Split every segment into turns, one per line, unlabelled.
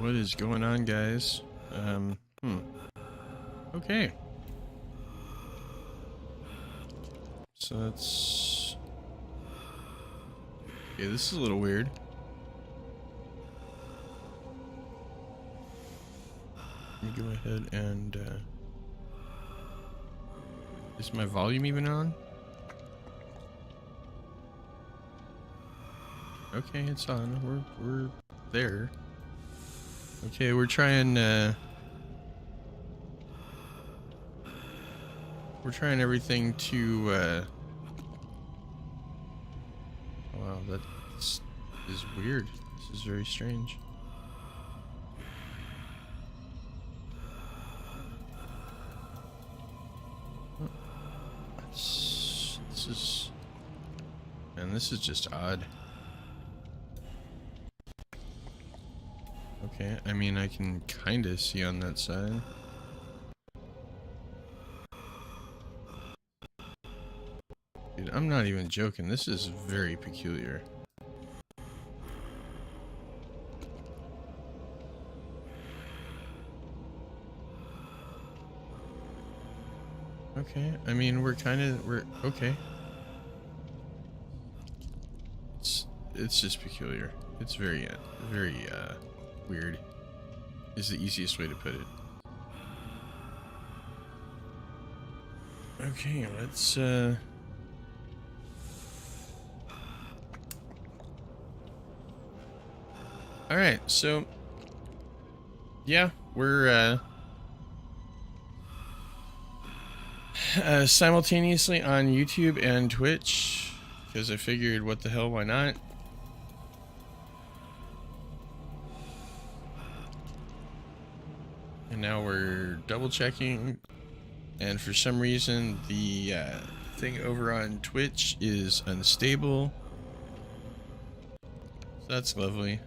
What is going on, guys? Okay. So that's... Okay, this is a little weird. Let me go ahead and, is my volume even on? Okay, it's on. We're there. Okay, we're trying everything to wow, that is weird. This is very strange. This is just odd. Okay, I mean, I can kind of see on that side. Dude, I'm not even joking. This is very peculiar. Okay, I mean, we're okay. It's just peculiar. It's very weird is the easiest way to put it. Okay, let's Alright, so yeah, we're simultaneously on YouTube and Twitch because I figured what the hell, why not? And now we're double checking, and for some reason the thing over on Twitch is unstable. So that's lovely.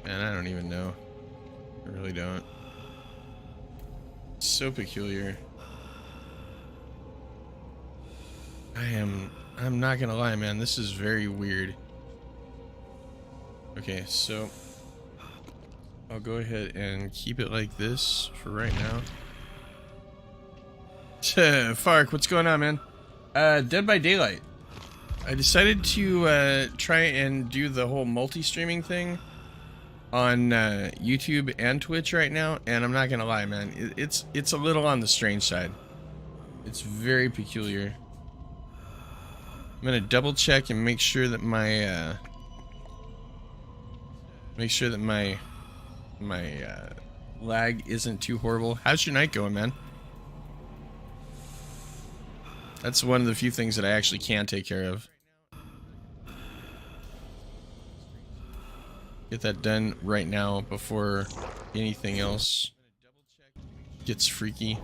Man, I don't even know. I really don't. It's so peculiar. I'm not gonna lie, man, this is very weird. Okay, so I'll go ahead and keep it like this for right now. Fark, what's going on, man? Dead by Daylight. I decided to try and do the whole multi-streaming thing on YouTube and Twitch right now, and I'm not gonna lie, man, it's a little on the strange side. It's very peculiar. I'm gonna double check and make sure that my lag isn't too horrible. How's your night going, man? That's one of the few things that I actually can take care of. Get that done right now before anything else gets freaky.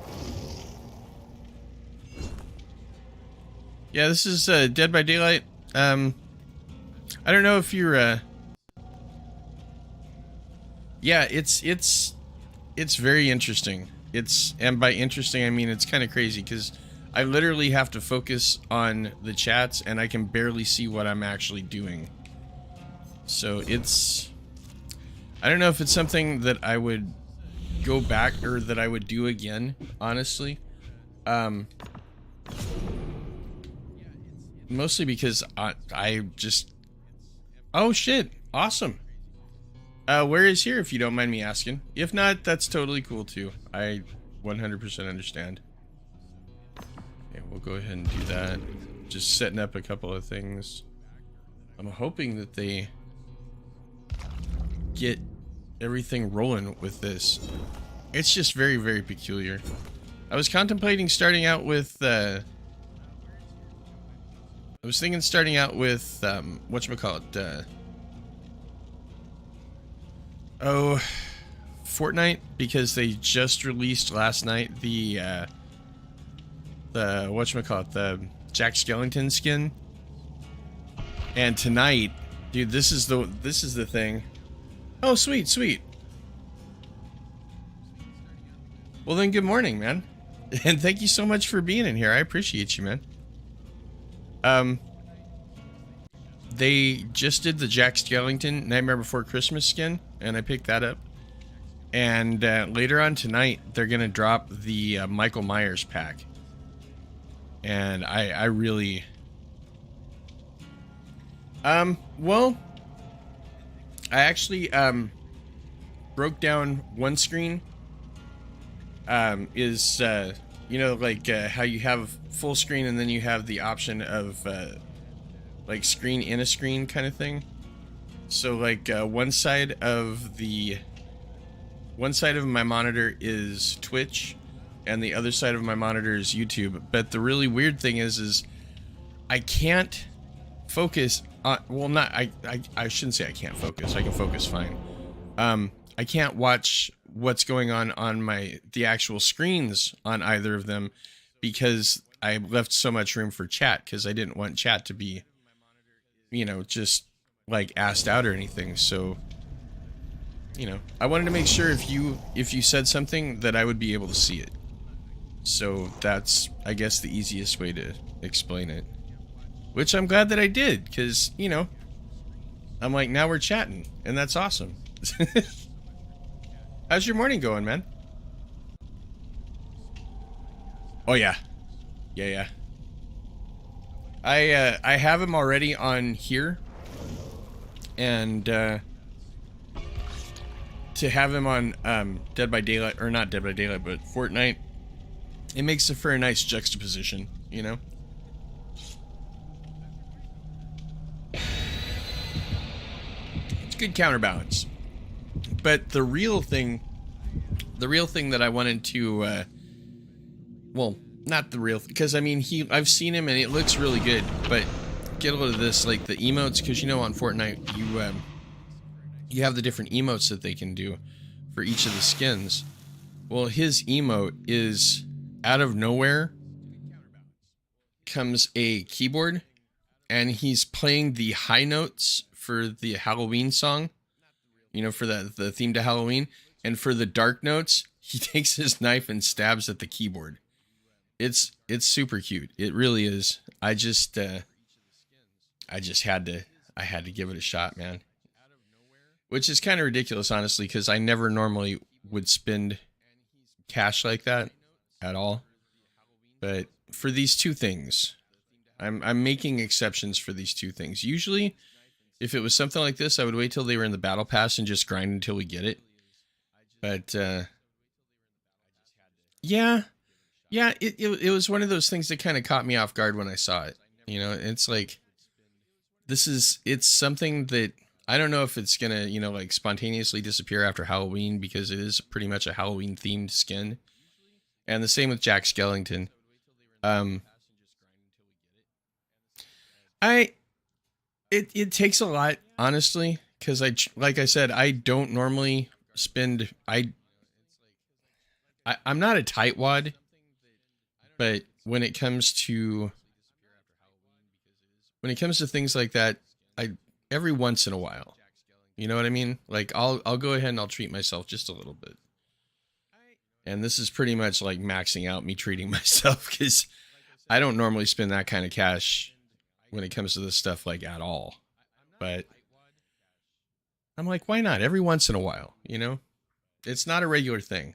Yeah, this is Dead by Daylight. I don't know if you're yeah, it's very interesting. And by interesting I mean it's kind of crazy because I literally have to focus on the chats and I can barely see what I'm actually doing. So I don't know if it's something that I would go back or that I would do again, honestly. Mostly because I just... Oh shit, awesome. Where is here, if you don't mind me asking? If not, that's totally cool too. I 100% understand. Okay, we'll go ahead and do that. Just setting up a couple of things. I'm hoping that they get everything rolling with this. It's just very, very peculiar. I was contemplating starting out with I was thinking starting out with whatchamacallit, Fortnite, because they just released last night the whatchamacallit, the Jack Skellington skin. And tonight, dude, this is the thing. Oh, sweet, sweet. Well then, good morning, man. And thank you so much for being in here. I appreciate you, man. they just did the Jack Skellington Nightmare Before Christmas skin, and I picked that up. And later on tonight, they're gonna drop the Michael Myers pack, and I really, well, I actually broke down one screen. Is you know, like how you have full screen and then you have the option of like screen in a screen kind of thing. So like one side of my monitor is Twitch and the other side of my monitor is YouTube. But the really weird thing is I can't focus on, well, not I shouldn't say I can't focus. I can focus fine. I can't watch what's going on the actual screens on either of them because I left so much room for chat, because I didn't want chat to be, you know, just like asked out or anything. So, you know, I wanted to make sure if you said something that I would be able to see it. So that's, I guess, the easiest way to explain it, which I'm glad that I did, because, you know, I'm like, now we're chatting, and that's awesome. How's your morning going, man? Oh yeah. Yeah. I have him already on here, and to have him on Dead by Daylight, or not Dead by Daylight, but Fortnite, it makes it for a nice juxtaposition, you know? It's good counterbalance. But the real thing that I wanted to, well, not the real, because I mean, I've seen him and it looks really good, but get a load of this, like the emotes, because you know on Fortnite you have the different emotes that they can do for each of the skins. Well, his emote is, out of nowhere comes a keyboard, and he's playing the high notes for the Halloween song. You know, for the theme to Halloween, and for the dark notes, he takes his knife and stabs at the keyboard. It's super cute. It really is. I had to give it a shot, man. Which is kind of ridiculous, honestly, because I never normally would spend cash like that at all. But for these two things, I'm making exceptions for these two things. Usually, if it was something like this, I would wait till they were in the battle pass and just grind until we get it. But, yeah, it was one of those things that kind of caught me off guard when I saw it. You know, it's like, it's something that, I don't know if it's gonna, you know, like spontaneously disappear after Halloween, because it is pretty much a Halloween themed skin. And the same with Jack Skellington. It takes a lot, honestly, because like I said, I don't normally spend, I'm not a tightwad, but when it comes to things like that, every once in a while, you know what I mean? Like I'll go ahead and I'll treat myself just a little bit. And this is pretty much like maxing out me treating myself, because I don't normally spend that kind of cash when it comes to this stuff, like, at all. But I'm like, why not? Every once in a while, you know? It's not a regular thing.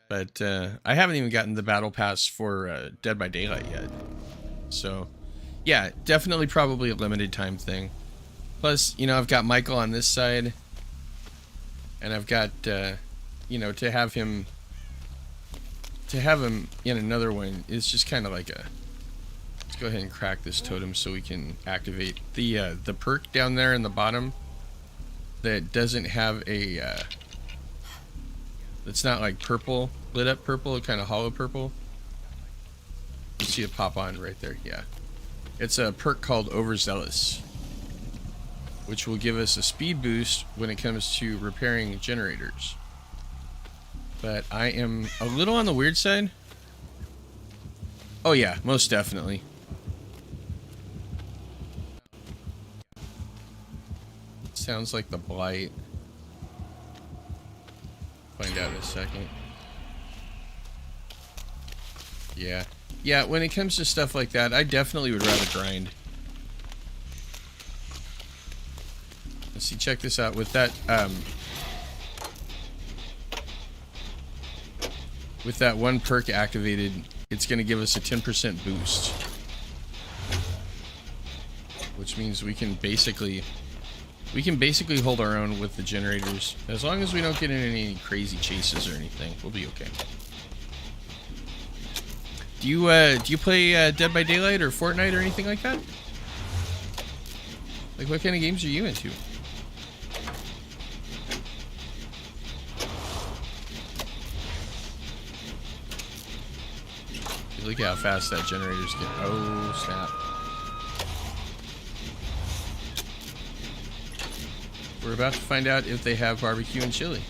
But I haven't even gotten the battle pass for Dead by Daylight yet. So, yeah, definitely probably a limited time thing. Plus, you know, I've got Michael on this side. And I've got, you know, to have him in another one is just kind of like a... Let's go ahead and crack this totem so we can activate the perk down there in the bottom that doesn't have a it's not like purple, lit up purple, kind of hollow purple. You see it pop on right there. Yeah, it's a perk called Overzealous, which will give us a speed boost when it comes to repairing generators. But I am a little on the weird side. Oh yeah, most definitely. Sounds like the blight. Find out in a second. Yeah, when it comes to stuff like that, I definitely would rather grind. See, check this out. With that, with that one perk activated, it's going to give us a 10% boost. Which means we can basically hold our own with the generators. As long as we don't get in any crazy chases or anything, we'll be okay. Do you play Dead by Daylight or Fortnite or anything like that? Like, what kind of games are you into? Look at how fast that generator's getting. Oh, snap. We're about to find out if they have barbecue and chili.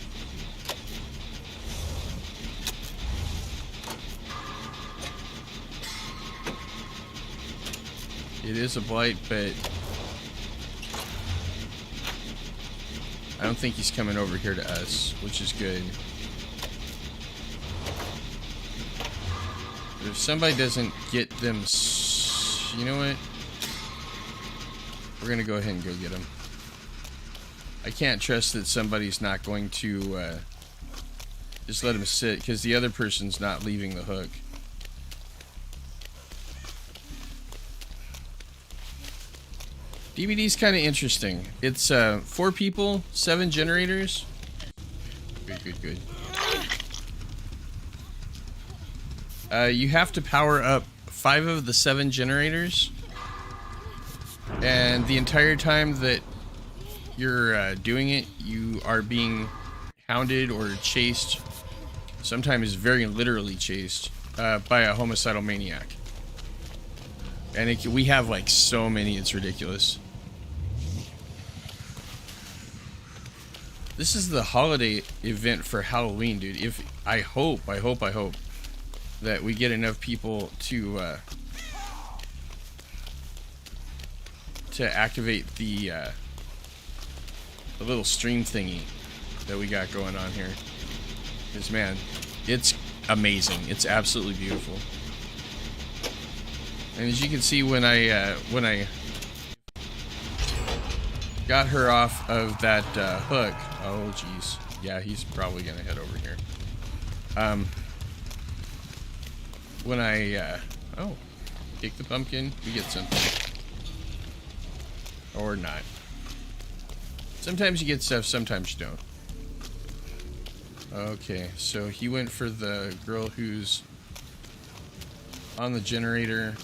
It is a blight, but I don't think he's coming over here to us, which is good. But if somebody doesn't get them, you know what? We're gonna go ahead and go get them. I can't trust that somebody's not going to just let him sit, because the other person's not leaving the hook. DBD's kind of interesting. It's 4 people, 7 generators. Good. You have to power up 5 of the 7 generators, and the entire time that you're doing it, you are being hounded or chased, sometimes very literally chased, by a homicidal maniac. And we have like so many, it's ridiculous. This is the holiday event for Halloween, dude. I hope that we get enough people to activate the little stream thingy that we got going on here. Because, man, it's amazing. It's absolutely beautiful. And as you can see, when I got her off of that hook, oh jeez, yeah, he's probably gonna head over here. When I take the pumpkin, we get something, or not. Sometimes you get stuff, sometimes you don't. Okay, so he went for the girl who's on the generator,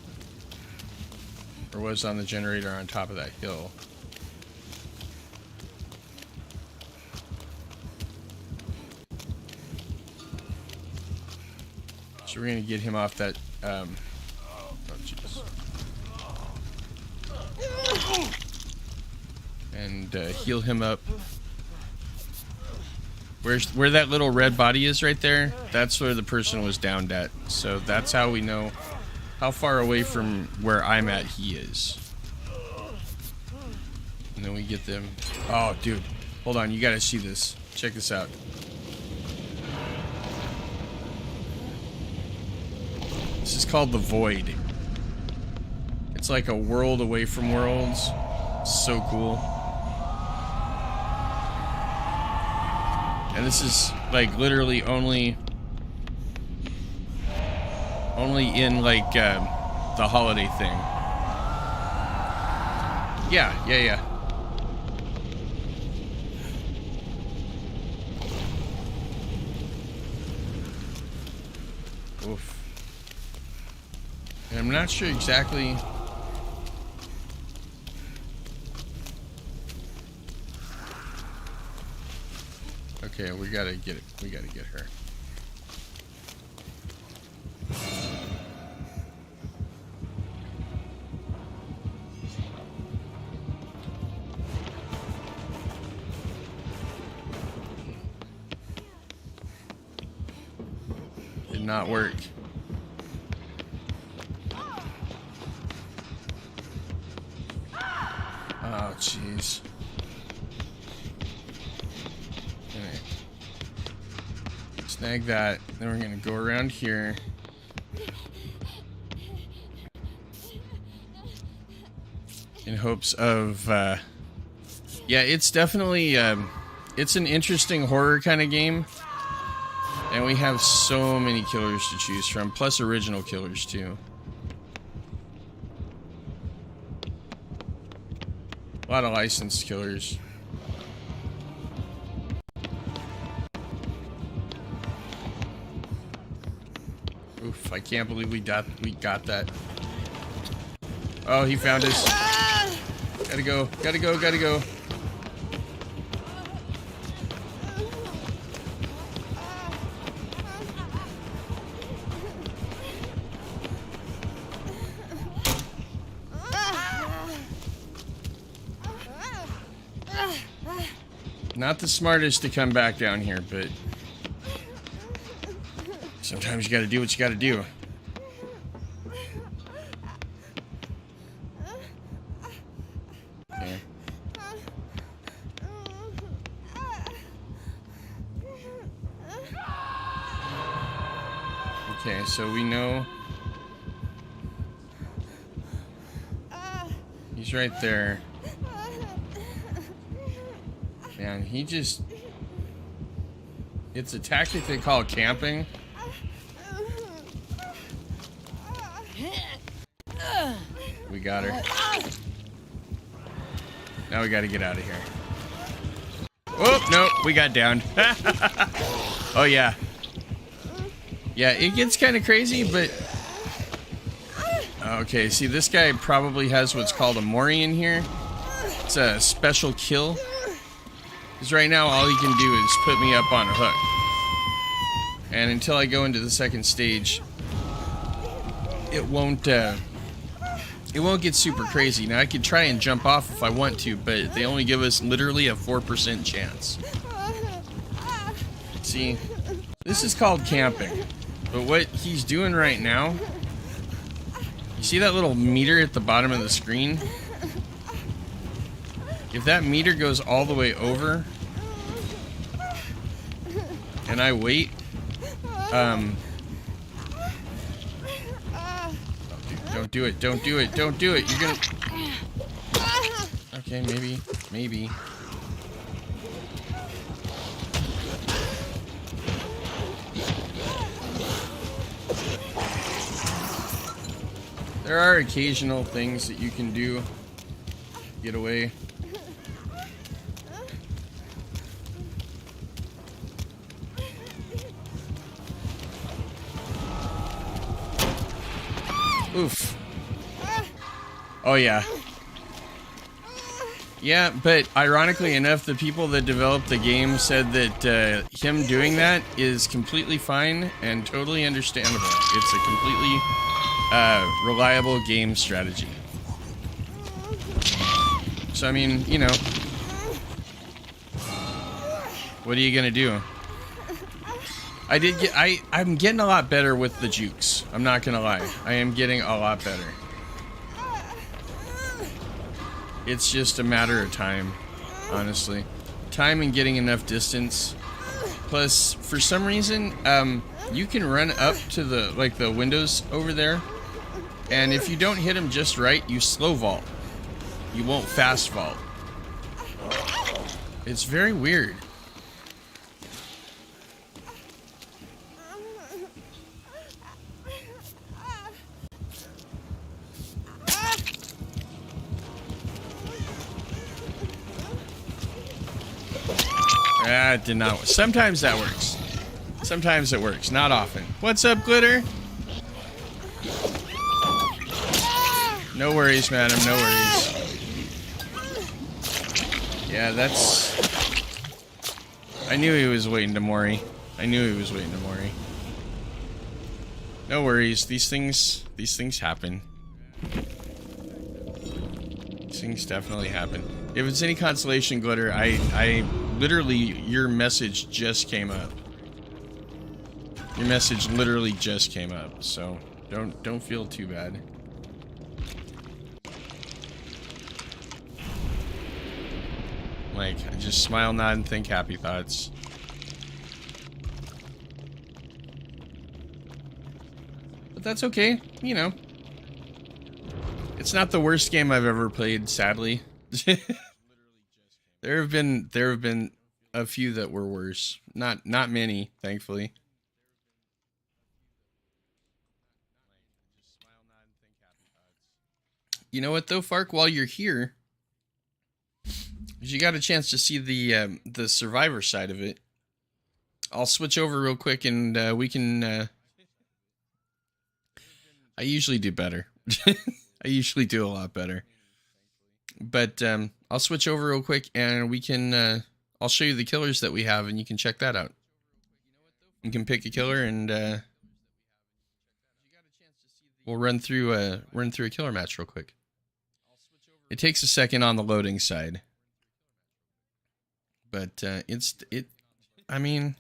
or was on the generator on top of that hill. So we're gonna get him off that, oh jeez. And heal him up. Where that little red body is right there, that's where the person was downed at. So that's how we know how far away from where I'm at he is. And then we get them. Oh, dude. Hold on. You gotta see this. Check this out. This is called the Void. It's like a world away from worlds. So cool. And this is like literally only in like the holiday thing. Yeah. Oof. And I'm not sure exactly. Okay, we gotta get it. We gotta get her. Did not work. Oh, jeez. Snag that. Then we're gonna go around here. In hopes of Yeah, it's definitely it's an interesting horror kind of game, and we have so many killers to choose from, plus original killers too. A lot of licensed killers. Oof, I can't believe we got that. Oh, he found us. Gotta go, gotta go, gotta go. Not the smartest to come back down here, but sometimes you gotta do what you gotta do. Okay. Okay, so we know he's right there. Man, he just... It's a tactic they call camping. We got her. Now we gotta get out of here. Oh, no, we got downed. Oh, yeah. Yeah, it gets kind of crazy, but... Okay, see, this guy probably has what's called a Mori in here. It's a special kill. Because right now, all he can do is put me up on a hook. And until I go into the second stage, it won't get super crazy. Now, I could try and jump off if I want to, but they only give us literally a 4% chance. See, this is called camping. But what he's doing right now, you see that little meter at the bottom of the screen? If that meter goes all the way over, and I wait, don't do it, don't do it, don't do it, you're gonna... Okay, maybe. There are occasional things that you can do to get away. Oof. Oh, yeah. Yeah, but ironically enough, the people that developed the game said that him doing that is completely fine and totally understandable. It's a completely reliable game strategy. So, I mean, you know, what are you gonna do? I'm getting a lot better with the jukes. I'm not gonna lie. I am getting a lot better. It's just a matter of time, honestly. Time and getting enough distance. Plus, for some reason, you can run up to the windows over there, and if you don't hit them just right, you slow vault. You won't fast vault. It's very weird. It did not work. Sometimes that works. Sometimes it works. Not often. What's up, Glitter? No worries, madam. No worries. Yeah, that's... I knew he was waiting to Mori. I knew he was waiting to Mori. No worries. These things happen. These things definitely happen. If it's any consolation, Glitter, I literally, your message just came up. Your message literally just came up, so don't feel too bad. Like, just smile, nod, and think happy thoughts. But that's okay, you know. It's not the worst game I've ever played, sadly. There have been a few that were worse. Not many, thankfully. You know what though, Fark? While you're here, you got a chance to see the survivor side of it. I'll switch over real quick, and we can. I usually do better. I usually do a lot better. But I'll switch over real quick, and we can. I'll show you the killers that we have, and you can check that out. You can pick a killer, and we'll run through a killer match real quick. It takes a second on the loading side, but I mean,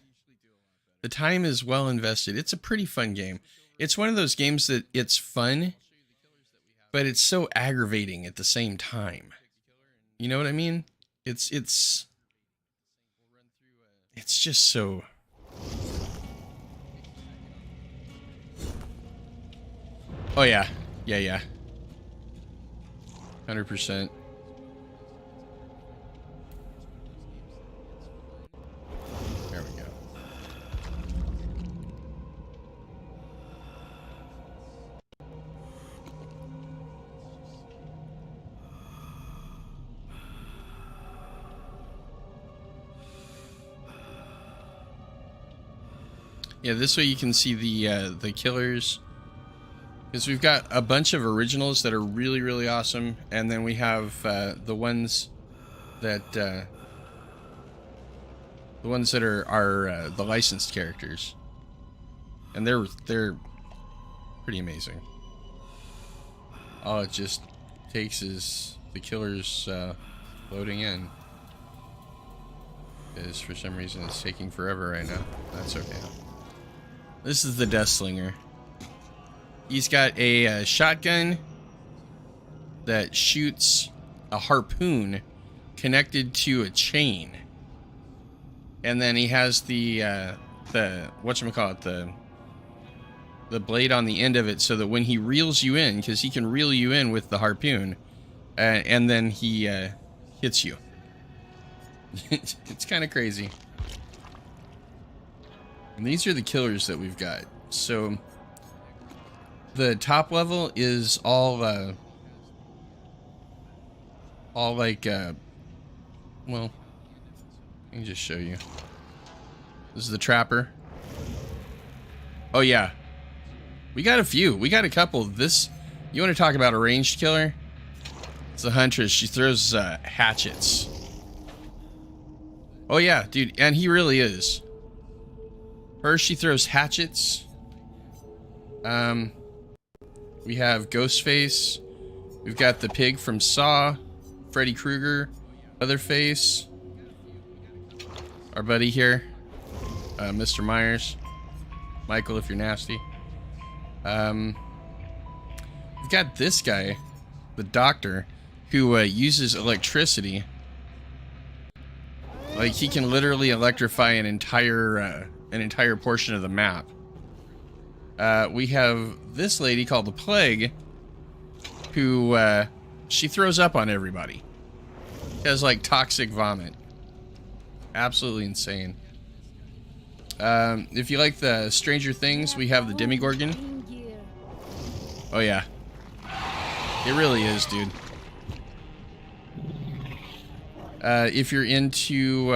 the time is well invested. It's a pretty fun game. It's one of those games that it's fun, but it's so aggravating at the same time. You know what I mean? It's just so. Oh yeah. 100%. There we go. Yeah, this way you can see the killers. Because we've got a bunch of originals that are really, really awesome, and then we have the ones that are the licensed characters, and they're pretty amazing. All it just takes is the killers loading in. Because for some reason it's taking forever right now. That's okay. This is the Death Slinger. He's got a shotgun that shoots a harpoon connected to a chain, and then he has the whatchamacallit, the blade on the end of it, so that when he reels you in, because he can reel you in with the harpoon, and then he hits you. It's kind of crazy. And these are the killers that we've got. So the top level is all like, well, let me just show you. This is the Trapper. Oh yeah, we got a few. We got a couple. This, you want to talk about a ranged killer? It's the Huntress. She throws hatchets. Oh yeah, dude, and he really is. Her, she throws hatchets. We have Ghostface. We've got the pig from Saw, Freddy Krueger, Leatherface, our buddy here, Mr. Myers, Michael, if you're nasty. We've got this guy, the Doctor, who uses electricity. Like, he can literally electrify an entire portion of the map. We have this lady called the Plague, who she throws up on everybody. She has like toxic vomit. Absolutely insane. If you like the Stranger Things, we have the Demigorgon. Oh yeah, it really is, dude. If you're into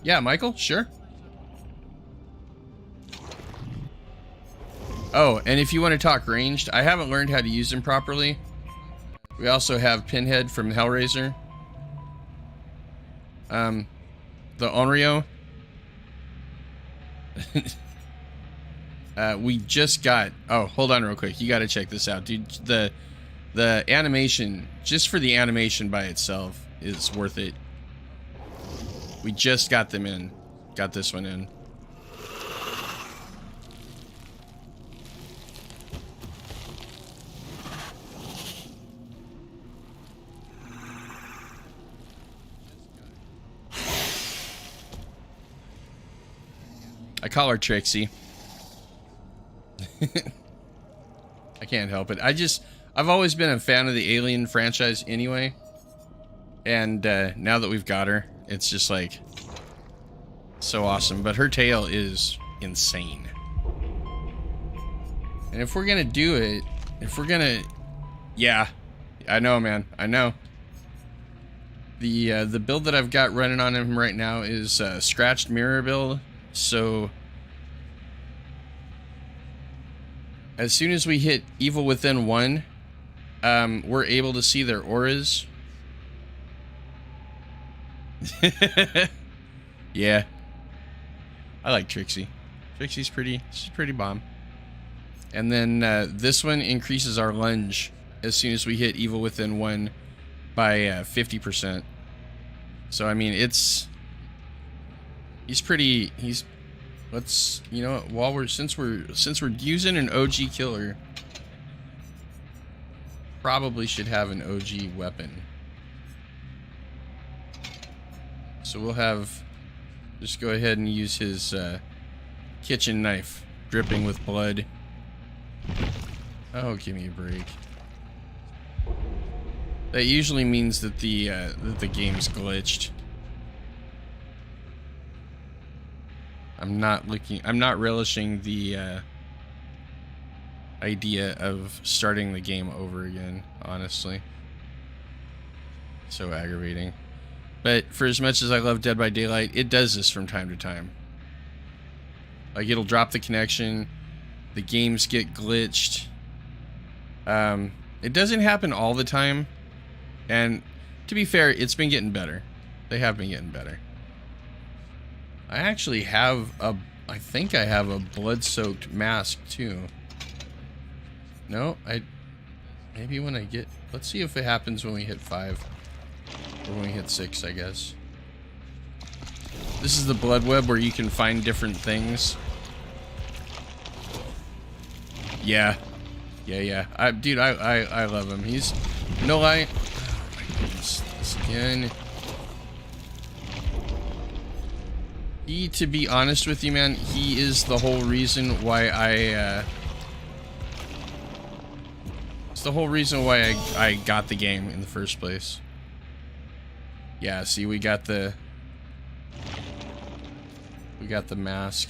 yeah, Michael, sure. Oh, and if you want to talk ranged, I haven't learned how to use them properly. We also have Pinhead from Hellraiser. The Onryo. We just got... Oh, hold on real quick. You got to check this out, dude. The animation, just for the animation by itself, is worth it. We just got them in. Got this one in. I call her Trixie. I can't help it. I've always been a fan of the Alien franchise anyway. And now that we've got her, it's just like so awesome. But her tail is insane. And if we're gonna do it, yeah, I know, man, I know. The build that I've got running on him right now is scratched mirror build. So as soon as we hit evil within 1, we're able to see their auras. Yeah, I like Trixie. Trixie's she's pretty bomb. And then this one increases our lunge as soon as we hit evil within 1 by 50%. So I mean, he's let's, you know, while since we're using an OG killer, probably should have an OG weapon. So we'll just go ahead and use his kitchen knife, dripping with blood. Oh, give me a break. That usually means that the game's glitched. I'm not relishing the idea of starting the game over again, honestly. So aggravating. But for as much as I love Dead by Daylight, it does this from time to time. Like, it'll drop the connection, the games get glitched. It doesn't happen all the time. And to be fair, it's been getting better. They have been getting better. I actually have I think I have a blood-soaked mask too. No, maybe when I get, let's see if it happens when we hit 5. Or when we hit 6, I guess. This is the blood web where you can find different things. Yeah. Yeah. Dude, I love him. He's, no lie. Oh my goodness, this again. To be honest with you, man, he is the whole reason why it's the whole reason why I got the game in the first place. Yeah, see, we got the mask.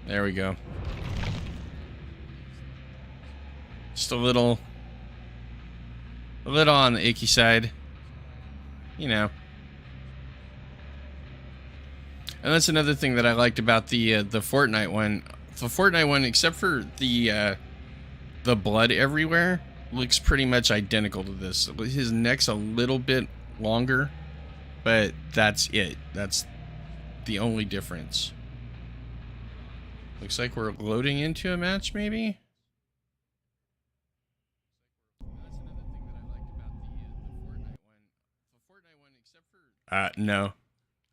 There we go. Just a little on the icky side, you know. And that's another thing that I liked about the Fortnite one. The Fortnite one, except for the blood everywhere, looks pretty much identical to this. His neck's a little bit longer, but that's it. That's the only difference. Looks like we're loading into a match, maybe? No.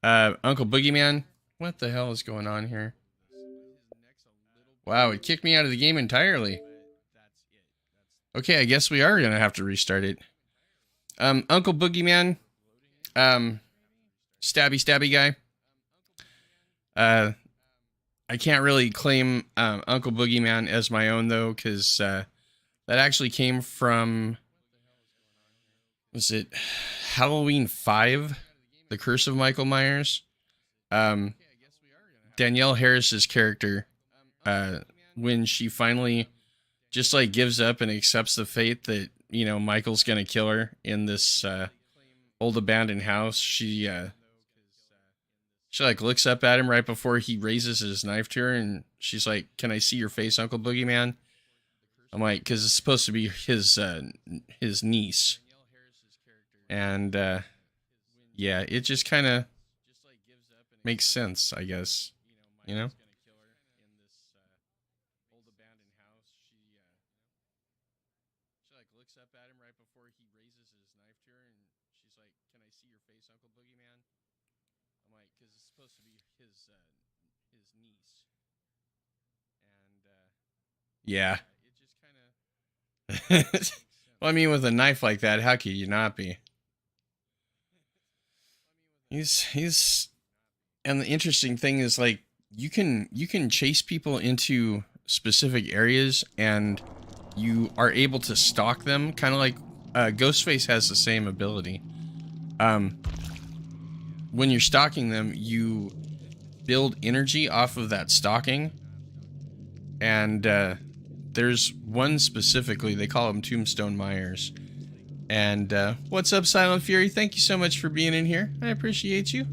Uncle Boogeyman? What the hell is going on here? Wow, it kicked me out of the game entirely. Okay, I guess we are gonna have to restart it. Uncle Boogeyman. Stabby guy. I can't really claim Uncle Boogeyman as my own, though, because that actually came from, was it Halloween 5? The Curse of Michael Myers. Danielle Harris's character, when she finally just like gives up and accepts the fate that, you know, Michael's gonna kill her in this old abandoned house, she like looks up at him right before he raises his knife to her, and she's like, "Can I see your face, Uncle Boogeyman?" I'm like, because it's supposed to be his niece, and yeah, it just kind of makes sense, I guess, you know. Yeah. Well, I mean, with a knife like that, how could you not be? He's and the interesting thing is, like, you can chase people into specific areas, and you are able to stalk them, kind of like Ghostface has the same ability. When you're stalking them, you build energy off of that stalking, and there's one specifically, they call them Tombstone Myers. And what's up, Silent Fury? Thank you so much for being in here. I appreciate you.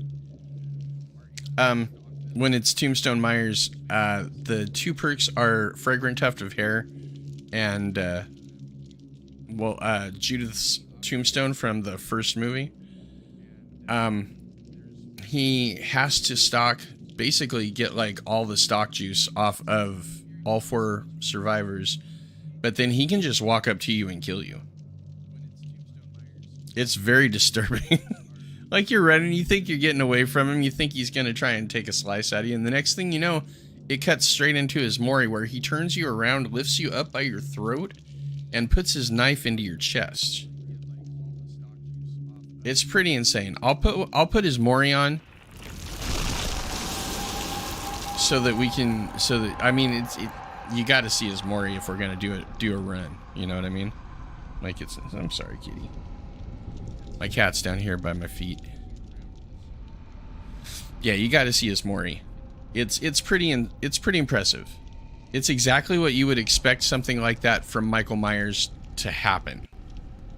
When it's Tombstone Myers, the two perks are Fragrant Tuft of Hair and Judith's Tombstone from the first movie. He has to stalk, basically get like all the stock juice off of all 4 survivors, but then he can just walk up to you and kill you. It's very disturbing. Like, you're running, you think you're getting away from him, you think he's gonna try and take a slice out of you, and the next thing you know, it cuts straight into his Mori, where he turns you around, lifts you up by your throat, and puts his knife into your chest. It's pretty insane. I'll put his Mori on so that we can, I mean, you got to see his Mori if we're gonna do a run. You know what I mean? Like, I'm sorry, kitty. My cat's down here by my feet. Yeah, you got to see his Mori. It's pretty impressive. It's exactly what you would expect something like that from Michael Myers to happen.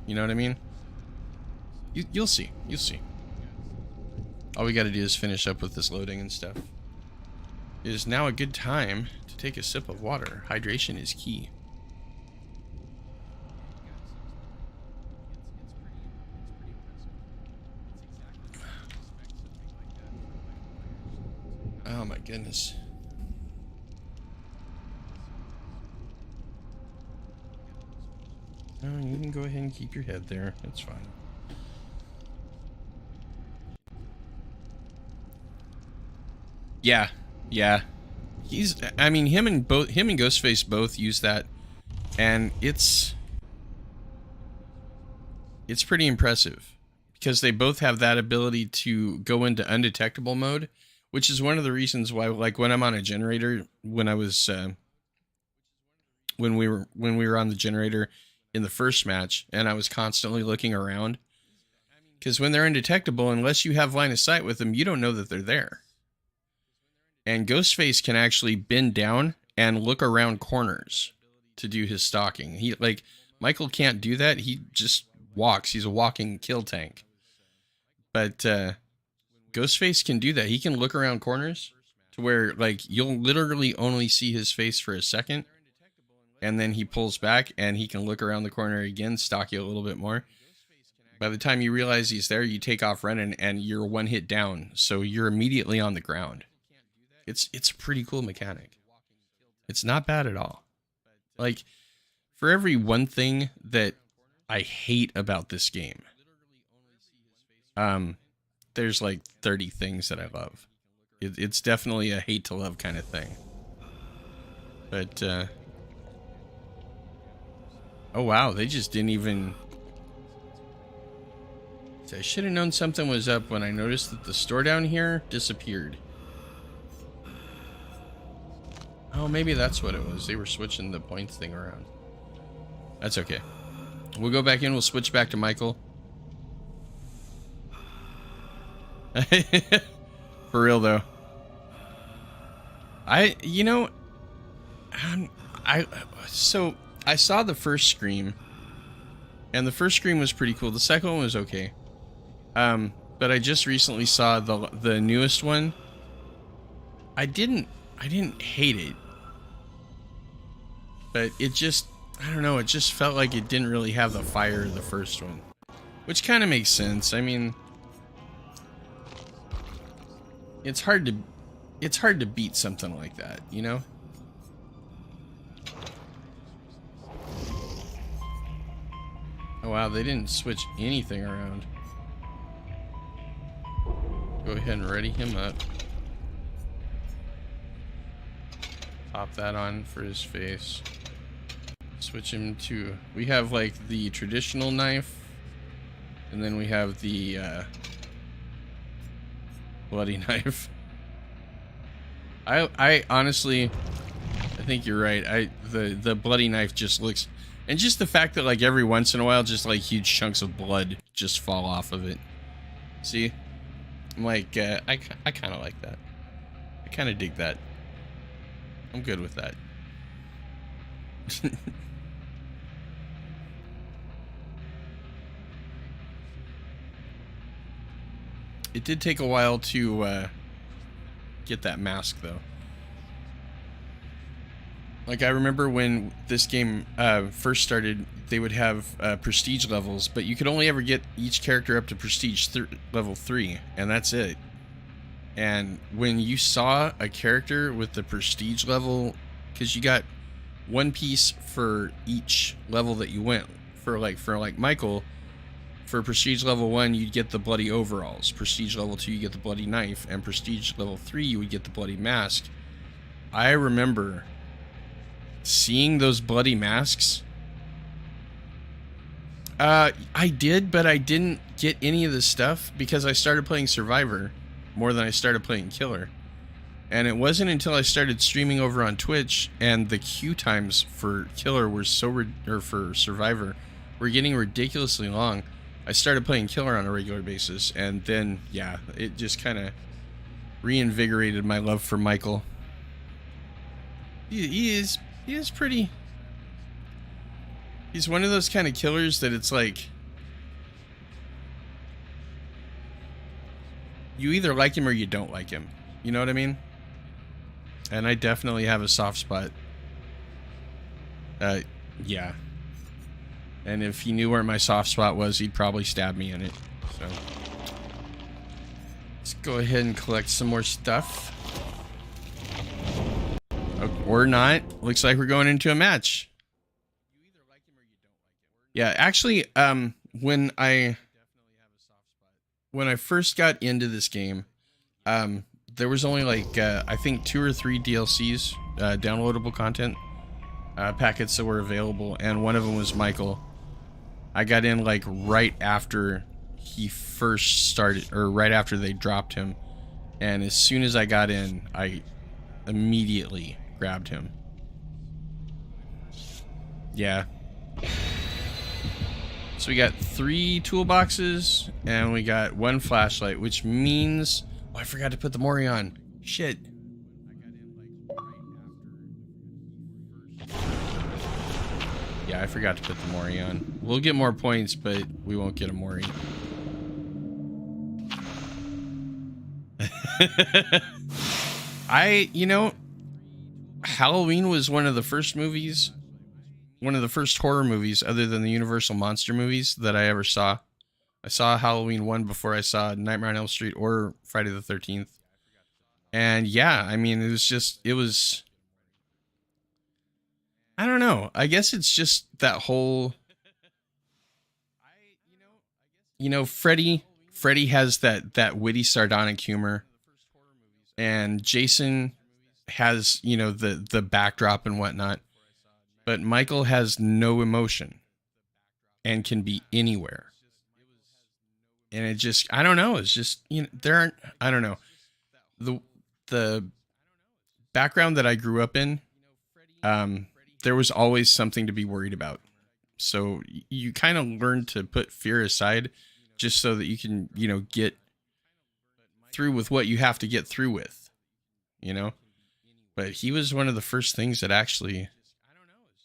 You know what I mean? You'll see. You'll see. All we got to do is finish up with this loading and stuff. It is now a good time to take a sip of water. Hydration is key. Oh my goodness. Oh, you can go ahead and keep your head there. That's fine. Yeah. I mean, him and Ghostface both use that, and it's pretty impressive because they both have that ability to go into undetectable mode, which is one of the reasons why, like, when I'm on a generator, when I was when we were on the generator in the first match, and I was constantly looking around, because when they're undetectable, unless you have line of sight with them, you don't know that they're there. And Ghostface can actually bend down and look around corners to do his stalking. Michael can't do that. He just walks. He's a walking kill tank. But Ghostface can do that. He can look around corners to where, like, you'll literally only see his face for a second, and then he pulls back and he can look around the corner again, stalk you a little bit more. By the time you realize he's there, you take off running and you're one hit down, so you're immediately on the ground. It's a pretty cool mechanic. It's not bad at all. Like, for every one thing that I hate about this game, there's like 30 things that I love. It's definitely a hate to love kind of thing. But oh wow, they just didn't even. I should have known something was up when I noticed that the store down here disappeared. Oh, maybe that's what it was. They were switching the points thing around. That's okay. We'll go back in. We'll switch back to Michael. For real, though. So I saw the first Scream, and the first Scream was pretty cool. The second one was okay. But I just recently saw the newest one. I didn't hate it. But it just, I don't know, it just felt like it didn't really have the fire of the first one. Which kind of makes sense. I mean, it's hard to beat something like that, you know? Oh wow, they didn't switch anything around. Go ahead and ready him up. Pop that on for his face. Switch him to... We have, like, the traditional knife. And then we have the, bloody knife. I honestly... I think you're right. The bloody knife just looks, and just the fact that like every once in a while, just like huge chunks of blood just fall off of it. See, I'm like, I kind of like that. I kind of dig that. I'm good with that. It did take a while to get that mask, though. Like, I remember when this game first started, they would have prestige levels, but you could only ever get each character up to prestige level 3, and that's it. And when you saw a character with the prestige level, because you got one piece for each level that you went, for like Michael, for prestige level 1, you'd get the bloody overalls. Prestige level 2, you get the bloody knife. And prestige level 3, you would get the bloody mask. I remember seeing those bloody masks. I did, but I didn't get any of the stuff because I started playing Survivor more than I started playing Killer. And it wasn't until I started streaming over on Twitch and the queue times for Killer were or for Survivor were getting ridiculously long. I started playing Killer on a regular basis, and then, yeah, it just kind of reinvigorated my love for Michael. He is pretty... He's one of those kind of killers that it's like... You either like him or you don't like him. You know what I mean? And I definitely have a soft spot. Yeah. And if he knew where my soft spot was, he'd probably stab me in it. So let's go ahead and collect some more stuff. Oh, or not. Looks like we're going into a match. Yeah, actually, when I first got into this game, there was only like I think 2 or 3 DLCs, downloadable content packets that were available, and one of them was Michael. I got in like right after he first started, or right after they dropped him, and as soon as I got in, I immediately grabbed him. Yeah. So we got 3 toolboxes, and we got 1 flashlight, which means... Oh, I forgot to put the Mori on. Shit. Yeah, I forgot to put the Mori on. We'll get more points, but we won't get a Mori. You know, Halloween was one of the first movies, one of the first horror movies other than the Universal Monster movies that I ever saw. I saw Halloween 1 before I saw Nightmare on Elm Street or Friday the 13th. And yeah, I mean, it was, I don't know. I guess it's just that whole, you know, Freddy has that witty, sardonic humor. And Jason has, you know, the backdrop and whatnot. But Michael has no emotion and can be anywhere. And it just, I don't know, it's just, you know, I don't know. The background that I grew up in, there was always something to be worried about. So you kind of learn to put fear aside just so that you can, you know, get through with what you have to get through with, you know? But he was one of the first things that actually,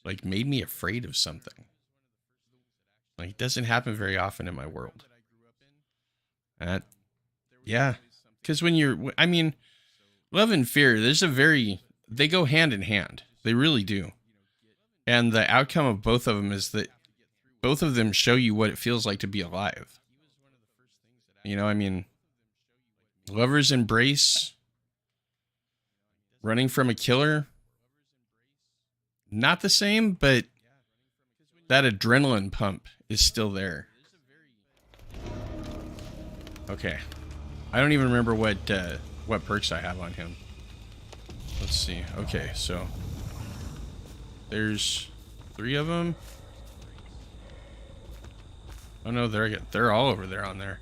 like, made me afraid of something. Like, it doesn't happen very often in my world. Yeah, because when I mean, love and fear, they go hand in hand. They really do. And the outcome of both of them is that both of them show you what it feels like to be alive. You know, I mean, lover's embrace, running from a killer, not the same, but that adrenaline pump is still there. Okay, I don't even remember what perks I have on him. Let's see. Okay, so there's 3 of them. Oh no, they're all over there on there.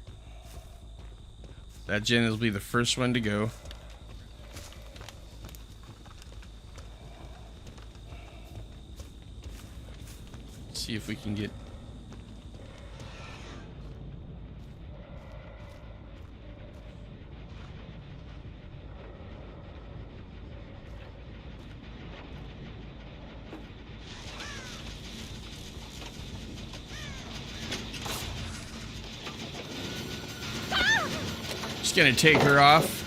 That gen will be the first one to go. see if we can get... Just gonna take her off.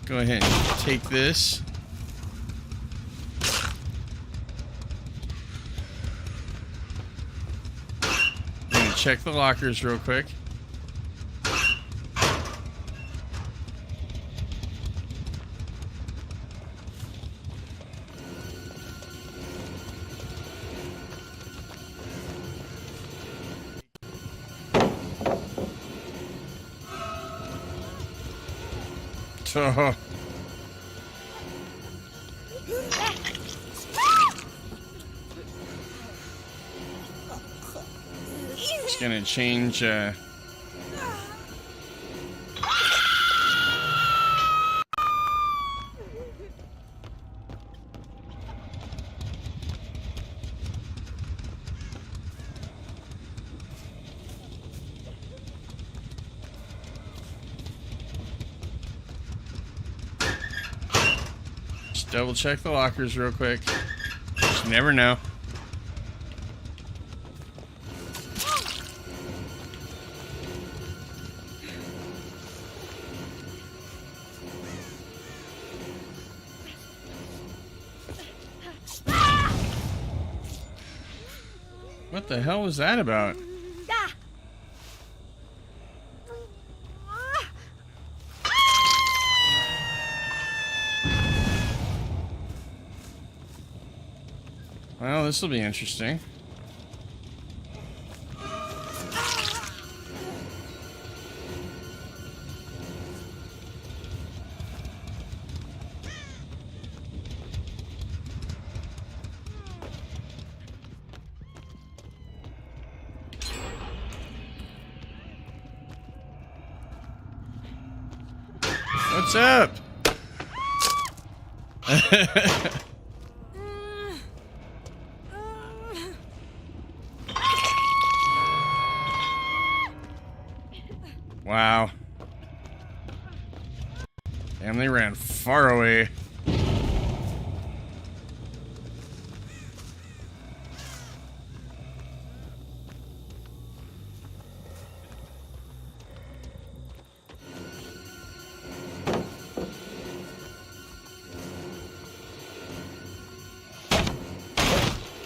Go ahead and take this. I'm gonna check the lockers real quick. Oh. Just gonna change just double check the lockers real quick. Just never know. What the hell was that about? Well, this will be interesting. What's up? Wow. Damn, they ran far away.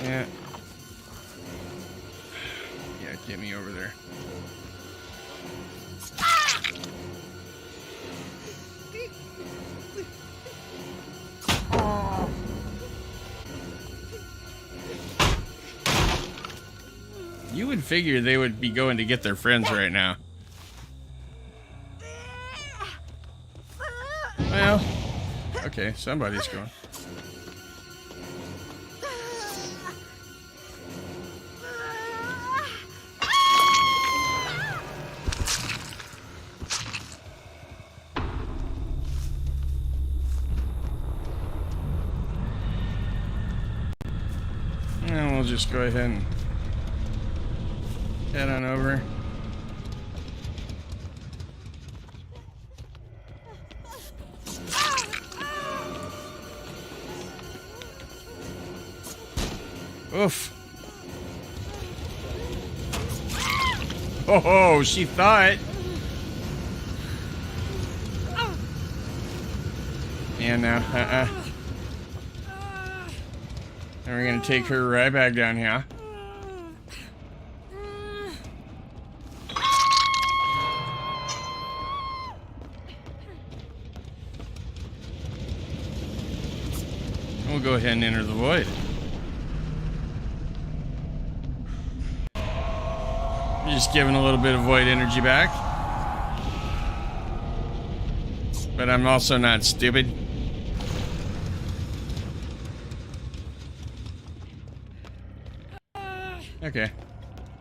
Yeah. Yeah, get me over there. You would figure they would be going to get their friends right now. Well, okay, somebody's going. And we'll just go ahead and head on over. Oof. Oh, she thought. Yeah, no, And we're gonna take her right back down here. We'll go ahead and enter the void. Just giving a little bit of void energy back. But I'm also not stupid. Okay.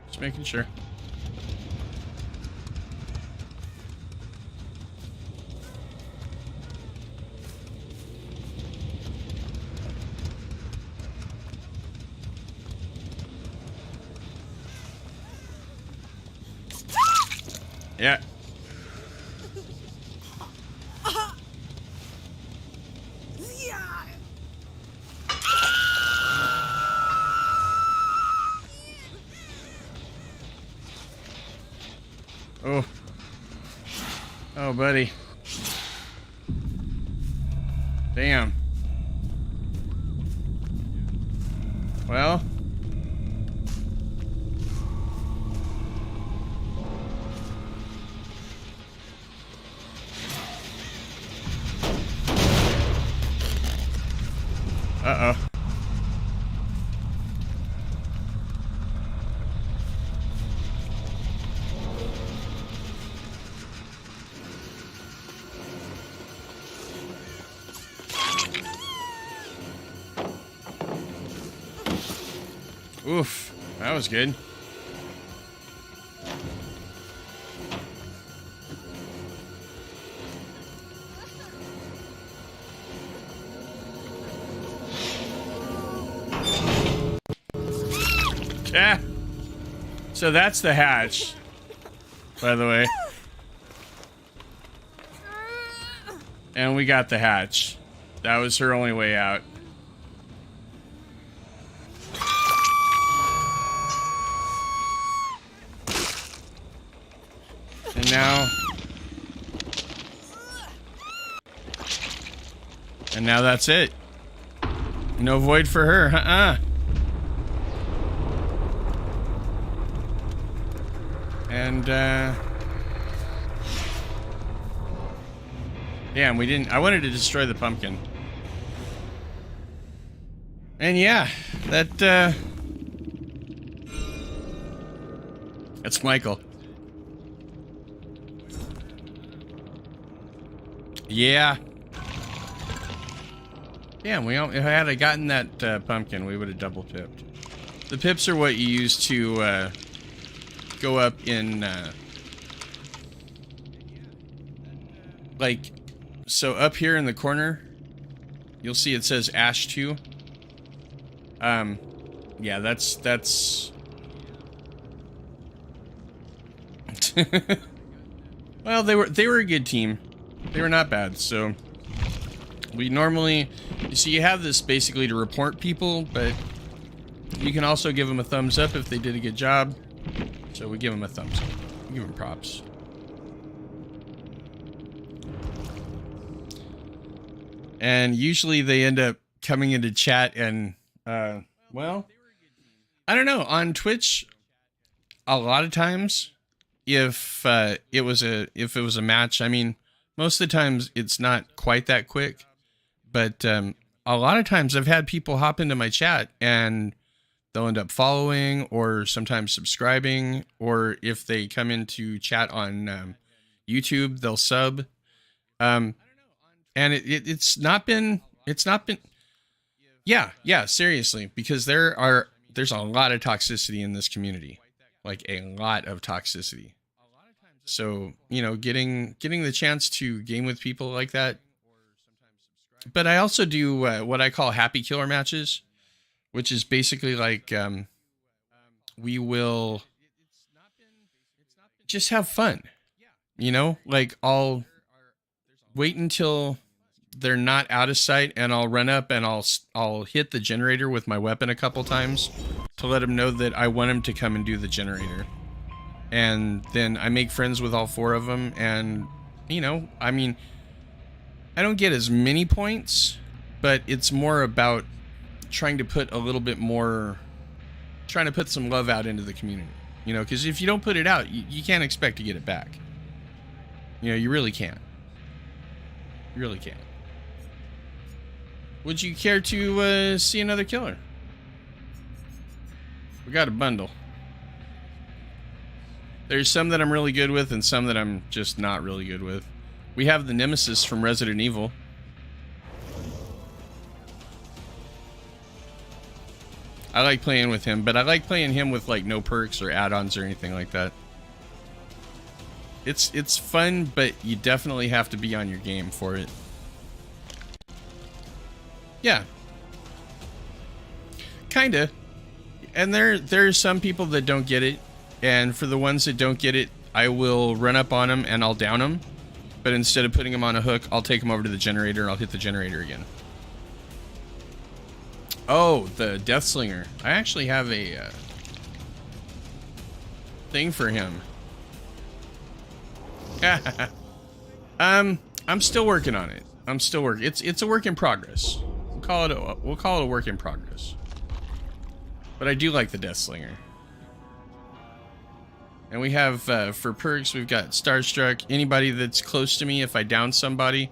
Just making sure. Yeah. Oh. Oh, buddy. Damn. Well. Uh-oh. Oof. That was good. Yeah. So that's the hatch, by the way. And we got the hatch. That was her only way out. And now... And now that's it. No void for her, And, damn, we didn't... I wanted to destroy the pumpkin. And yeah, that's Michael. Yeah. Damn, if I had gotten that pumpkin, we would have double pipped. The pips are what you use to go up in like, so up here in the corner, you'll see it says Ash 2. Yeah, that's well, they were a good team. They were not bad, so we normally, you see, you have this basically to report people, but you can also give them a thumbs up if they did a good job. So we give them a thumbs up. We give them props. And usually they end up coming into chat and, well, I don't know. On Twitch, a lot of times, if it was a match, I mean, most of the times it's not quite that quick, but a lot of times I've had people hop into my chat and they'll end up following or sometimes subscribing, or if they come into chat on YouTube, they'll sub. And it's not been, yeah, seriously, because there's a lot of toxicity in this community, like a lot of toxicity. So, you know, getting the chance to game with people like that. But I also do what I call happy killer matches, which is basically like we will just have fun, you know, like I'll wait until they're not out of sight and I'll run up and I'll hit the generator with my weapon a couple times to let them know that I want them to come and do the generator. And then I make friends with all four of them, and, you know, I mean, I don't get as many points, but it's more about trying to put a little bit more, trying to put some love out into the community, you know, because if you don't put it out, you can't expect to get it back. You know, you really can't. You really can't. Would you care to see another killer? We got a bundle. There's some that I'm really good with and some that I'm just not really good with. We have the Nemesis from Resident Evil. I like playing with him, but I like playing him with like no perks or add-ons or anything like that. It's fun, but you definitely have to be on your game for it. Yeah. Kinda. And there are some people that don't get it, and for the ones that don't get it, I will run up on them and I'll down them. But instead of putting them on a hook, I'll take them over to the generator and I'll hit the generator again. Oh, the Death Slinger. I actually have a thing for him. I'm still working on it. I'm still working. It's a work in progress. We'll call it a work in progress. But I do like the Death Slinger. And we have for perks, we've got Starstruck. Anybody that's close to me, if I down somebody,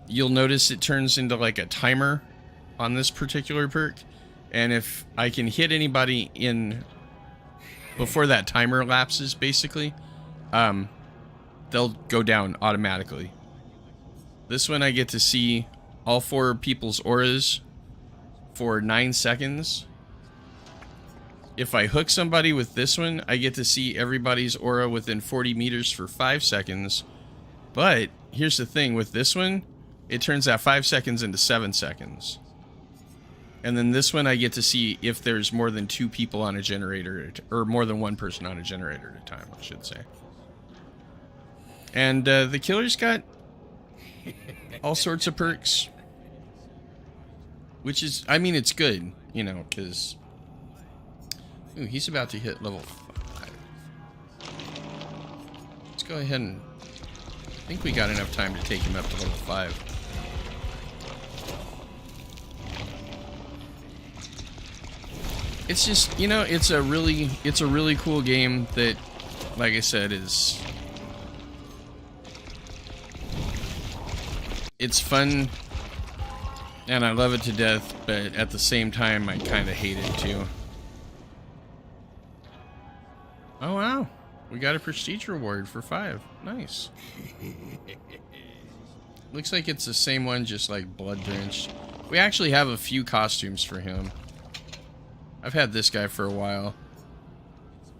you'll notice it turns into like a timer on this particular perk. And if I can hit anybody in before that timer lapses, basically, they'll go down automatically. This one I get to see all 4 people's auras for 9 seconds. If I hook somebody with this one, I get to see everybody's aura within 40 meters for 5 seconds. But here's the thing, with this one, it turns that 5 seconds into 7 seconds. And then this one I get to see if there's more than 2 people on a generator, or more than 1 person on a generator at a time, I should say. And the killer's got all sorts of perks. Which is, I mean, it's good, you know, because... Ooh, he's about to hit level 5. Let's go ahead and... I think we got enough time to take him up to level 5. It's just, you know, it's a really cool game that, like I said, is... It's fun, and I love it to death, but at the same time, I kind of hate it too. Oh wow, we got a prestige reward for 5. Nice. Looks like it's the same one, just like blood drenched. We actually have a few costumes for him. I've had this guy for a while.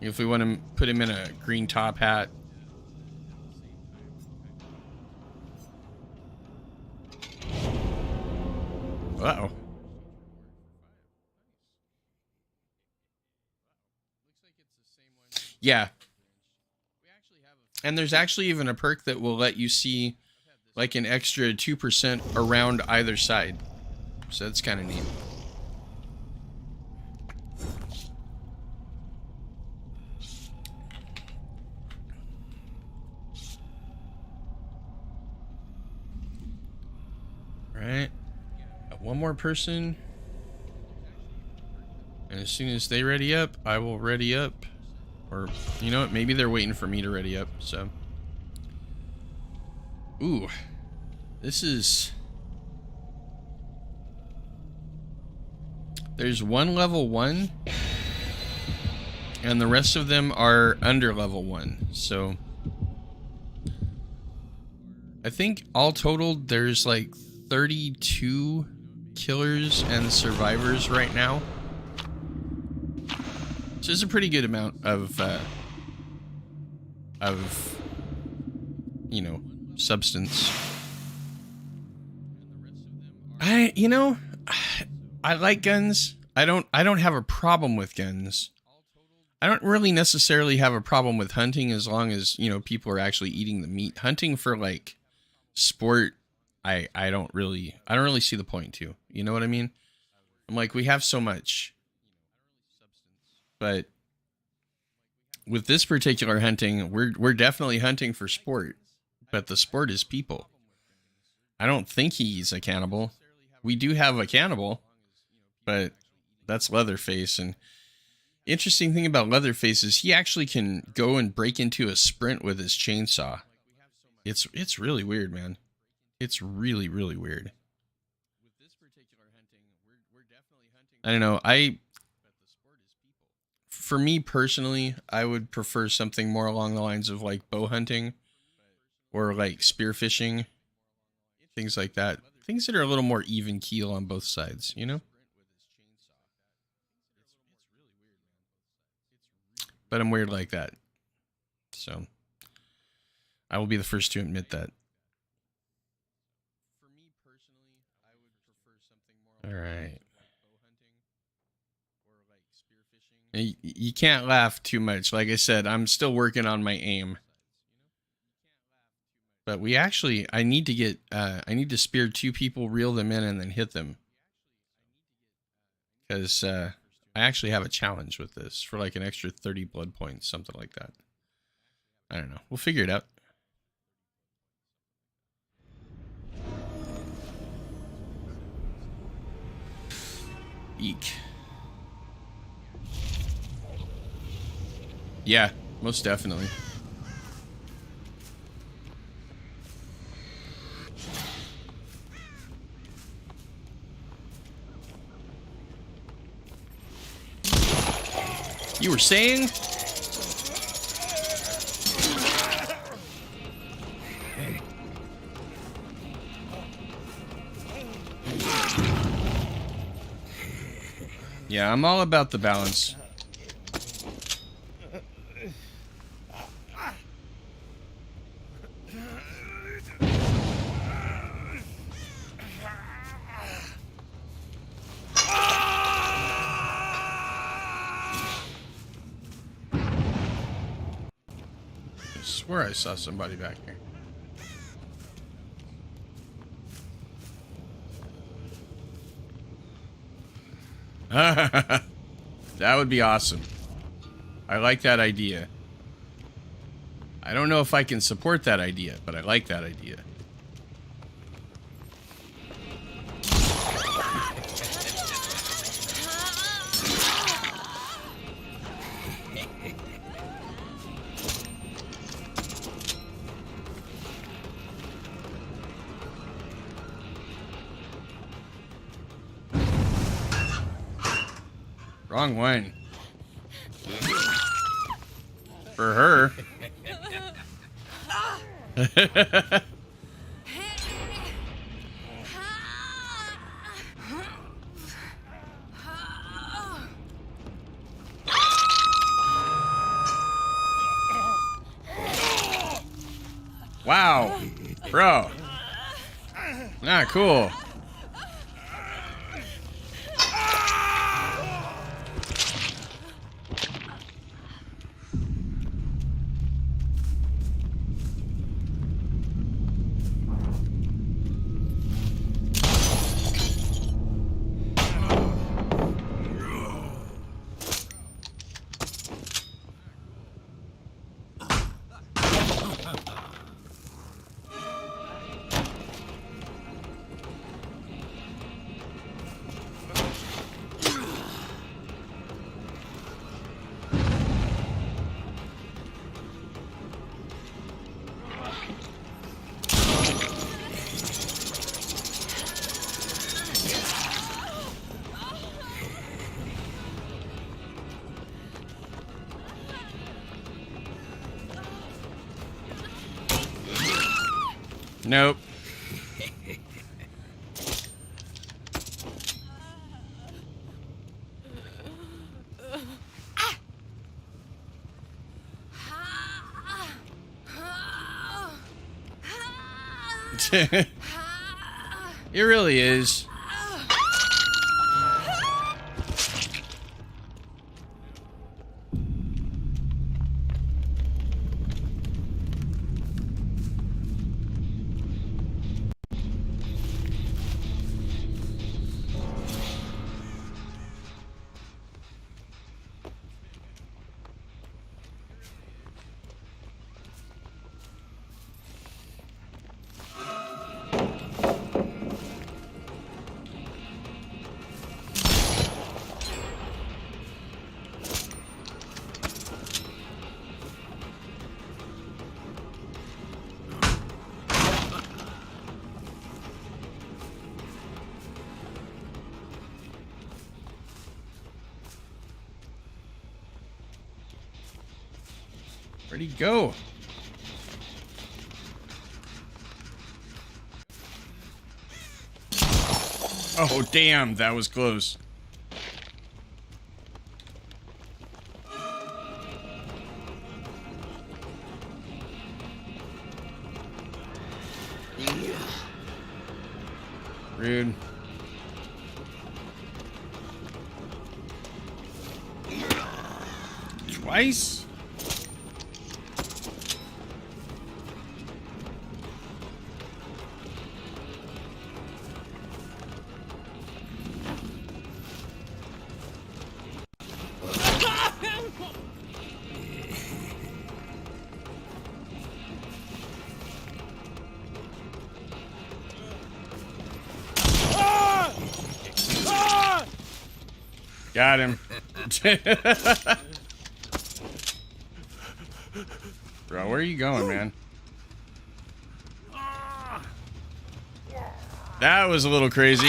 If we want to put him in a green top hat. Uh-oh. Yeah. And there's actually even a perk that will let you see like an extra 2% around either side. So that's kind of neat. Alright. Got one more person. And as soon as they ready up, I will ready up. Or, you know what, maybe they're waiting for me to ready up, so. Ooh. This is... There's one level 1. And the rest of them are under level 1, so... I think all totaled there's like 32 killers and survivors right now. So it's a pretty good amount of you know, substance. You know, I like guns. I don't have a problem with guns. I don't really necessarily have a problem with hunting as long as, you know, people are actually eating the meat. Hunting for like sport, I don't really see the point to. You know what I mean? I'm like, we have so much. But with this particular hunting, we're definitely hunting for sport, but the sport is people. I don't think he's a cannibal. We do have a cannibal, but that's Leatherface. And interesting thing about Leatherface is he actually can go and break into a sprint with his chainsaw. It's really weird, man. It's really, really weird. I don't know. For me personally, I would prefer something more along the lines of like bow hunting or like spearfishing, things like that. Things that are a little more even keel on both sides, you know? but I'm weird like that. So I will be the first to admit that. For me personally, I would prefer something more. All right. Bow hunting or like spearfishing. You can't laugh too much. Like I said, I'm still working on my aim. But we actually, I need to spear 2 people, reel them in, and then hit them. Because I actually have a challenge with this for like an extra 30 blood points, something like that. I don't know. We'll figure it out. Eek. Yeah, most definitely. You were saying? Yeah, I'm all about the balance. I swear I saw somebody back here. That would be awesome. I like that idea. I don't know if I can support that idea, but I like that idea. Wrong one. For her. Wow. Bro. Not cool. Nope. It really is. Where'd he go? Oh, damn, that was close. Rude. Twice? Got him. Bro, where are you going, man? That was a little crazy.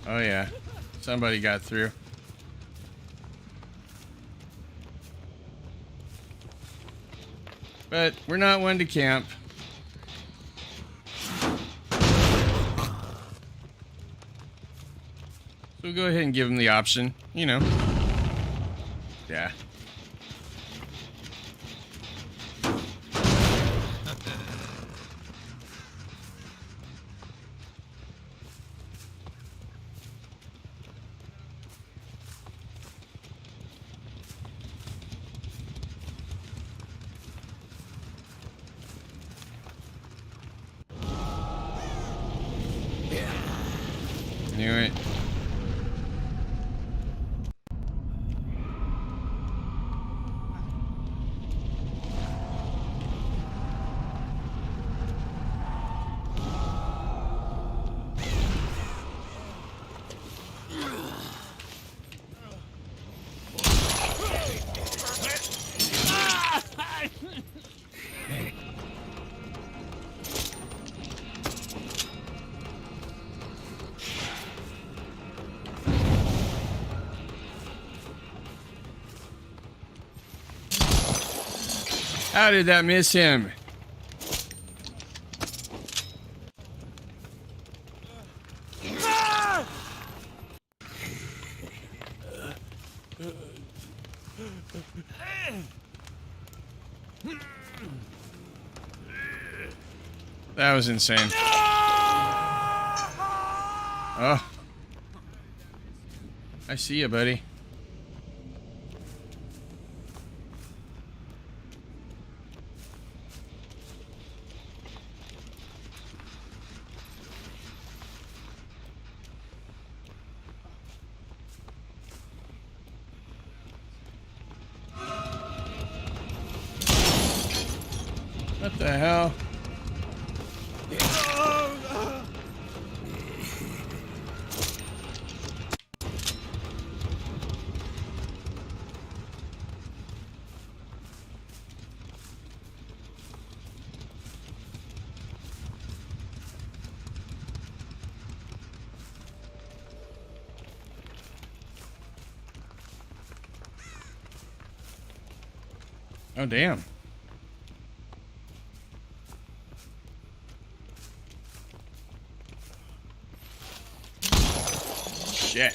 Oh yeah, somebody got through. But we're not one to camp. So we'll go ahead and give him the option, you know. Yeah. Knew it. How did that miss him? That was insane. Oh. I see you, buddy. What the hell? Oh, damn. Shit.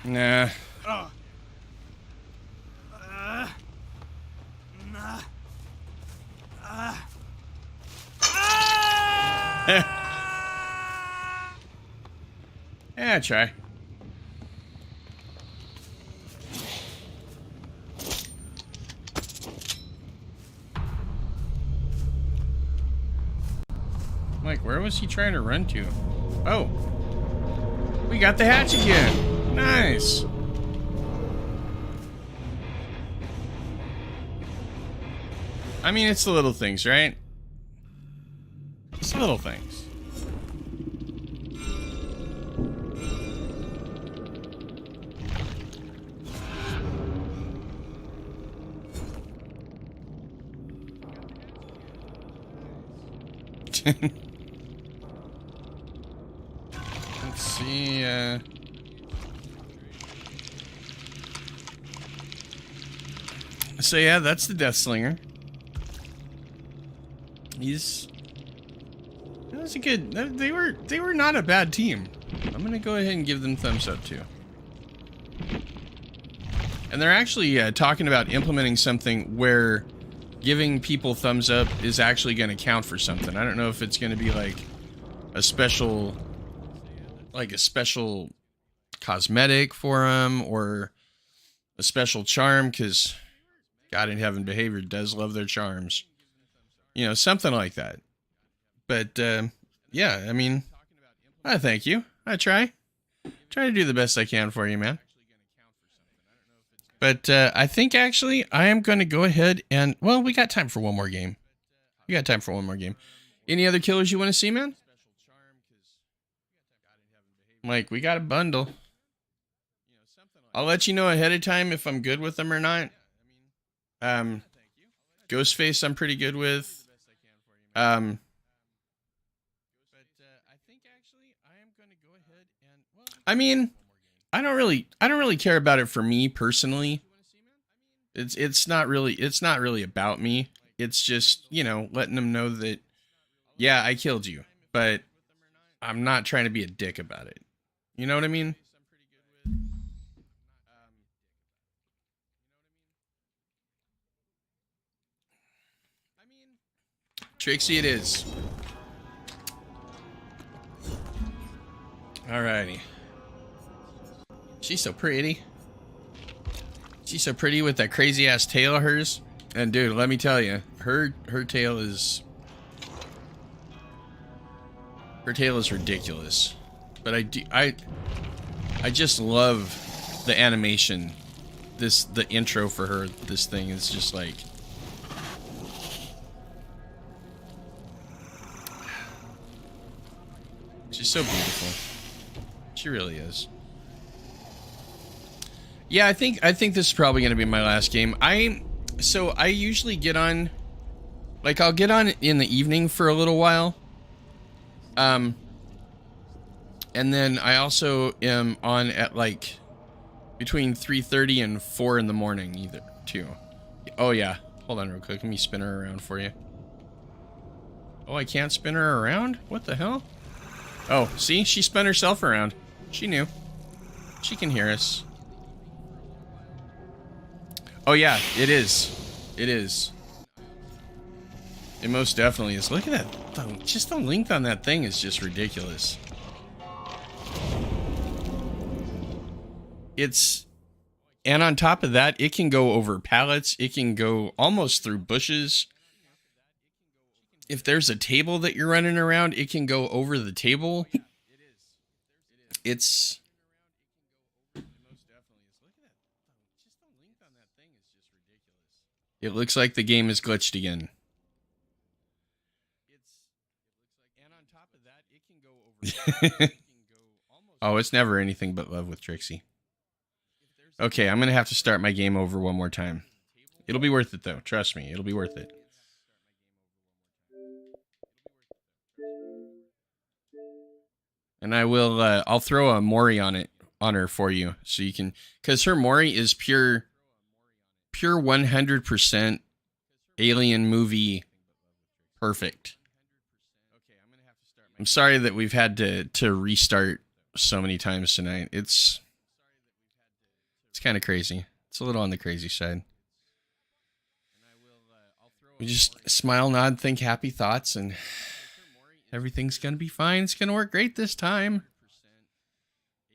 Nah. Yeah, try. Like, where was he trying to run to? Oh. We got the hatch again. Nice. I mean, it's the little things, right? It's the little things. Let's see, so yeah, that's the Death Slinger. That was a good. They were not a bad team. I'm gonna go ahead and give them thumbs up too. And they're actually talking about implementing something where giving people thumbs up is actually going to count for something. I don't know if it's going to be like a special cosmetic for them or a special charm, because God in Heaven Behavior does love their charms. You know, something like that. But, yeah, I mean, I thank you. I try to do the best I can for you, man. But I think, actually, I am going to go ahead and... Well, we got time for one more game. Any other killers you want to see, man? Like, we got a bundle. I'll let you know ahead of time if I'm good with them or not. Ghostface I'm pretty good with. I mean... I don't really care about it for me personally. It's not really about me. It's just, you know, letting them know that, yeah, I killed you, but I'm not trying to be a dick about it. You know what I mean? Trixie it is. Alrighty. She's so pretty. She's so pretty with that crazy ass tail of hers. And dude, let me tell you, her tail is ridiculous. But I just love the animation. The intro for her, this thing is just like, she's so beautiful. She really is. Yeah, I think this is probably going to be my last game. I usually get on, like, I'll get on in the evening for a little while. And then I also am on at, like, between 3:30 and 4 in the morning either, too. Oh, yeah. Hold on real quick. Let me spin her around for you. Oh, I can't spin her around? What the hell? Oh, see? She spun herself around. She knew. She can hear us. Oh yeah, it is. It is. It most definitely is. Look at that. Just the length on that thing is just ridiculous. And on top of that, it can go over pallets. It can go almost through bushes. If there's a table that you're running around, it can go over the table. It's... It looks like the game is glitched again. Oh, it's never anything but love with Trixie. Okay, I'm going to have to start my game over one more time. It'll be worth it, though. Trust me, it'll be worth it. And I will, I'll throw a Mori on her for you, so you can, because her Mori is pure 100% alien movie perfect. I'm sorry that we've had to restart so many times tonight. It's kind of crazy. It's a little on the crazy side. We just smile, nod, think happy thoughts, and everything's going to be fine. It's going to work great this time.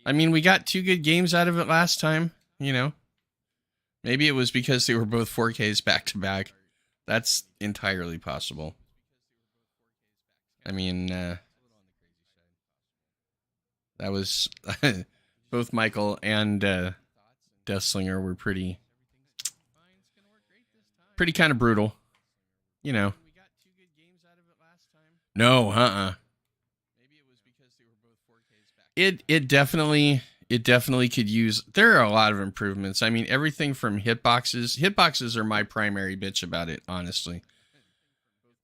I mean, we got 2 good games out of it last time, you know. Maybe it was because they were both 4Ks back to back. That's entirely possible. I mean, that was... both Michael and Deathslinger were pretty kind of brutal. You know. No, It definitely could use... There are a lot of improvements. I mean, everything from hitboxes. Hitboxes are my primary bitch about it, honestly.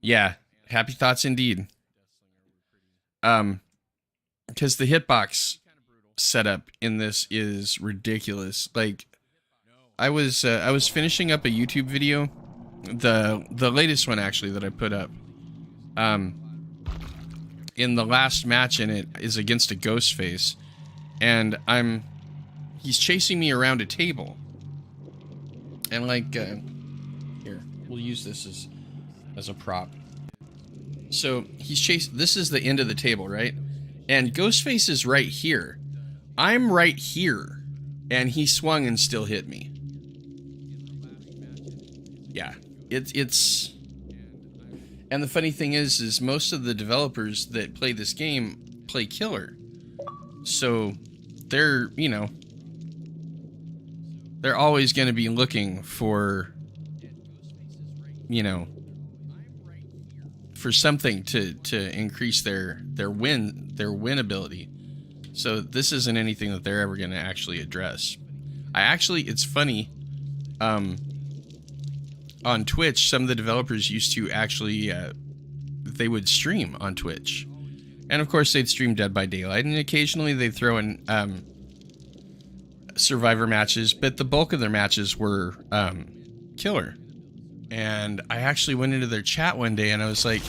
Yeah, happy thoughts indeed. Because the hitbox setup in this is ridiculous. Like, I was finishing up a YouTube video, the latest one actually that I put up. In the last match in it is against a ghost face, and he's chasing me around a table, and like here, we'll use this as a prop. So this is the end of the table, right? And Ghostface is right here. I'm right here, and he swung and still hit me. Yeah, it's. And the funny thing is most of the developers that play this game play killer. So they're, you know, they're always going to be looking for, you know, for something to increase their winnability. So this isn't anything that they're ever going to actually address. It's funny, on Twitch, some of the developers used to actually, they would stream on Twitch. And of course, they'd stream Dead by Daylight, and occasionally they'd throw in survivor matches, but the bulk of their matches were killer. And I actually went into their chat one day, and I was like,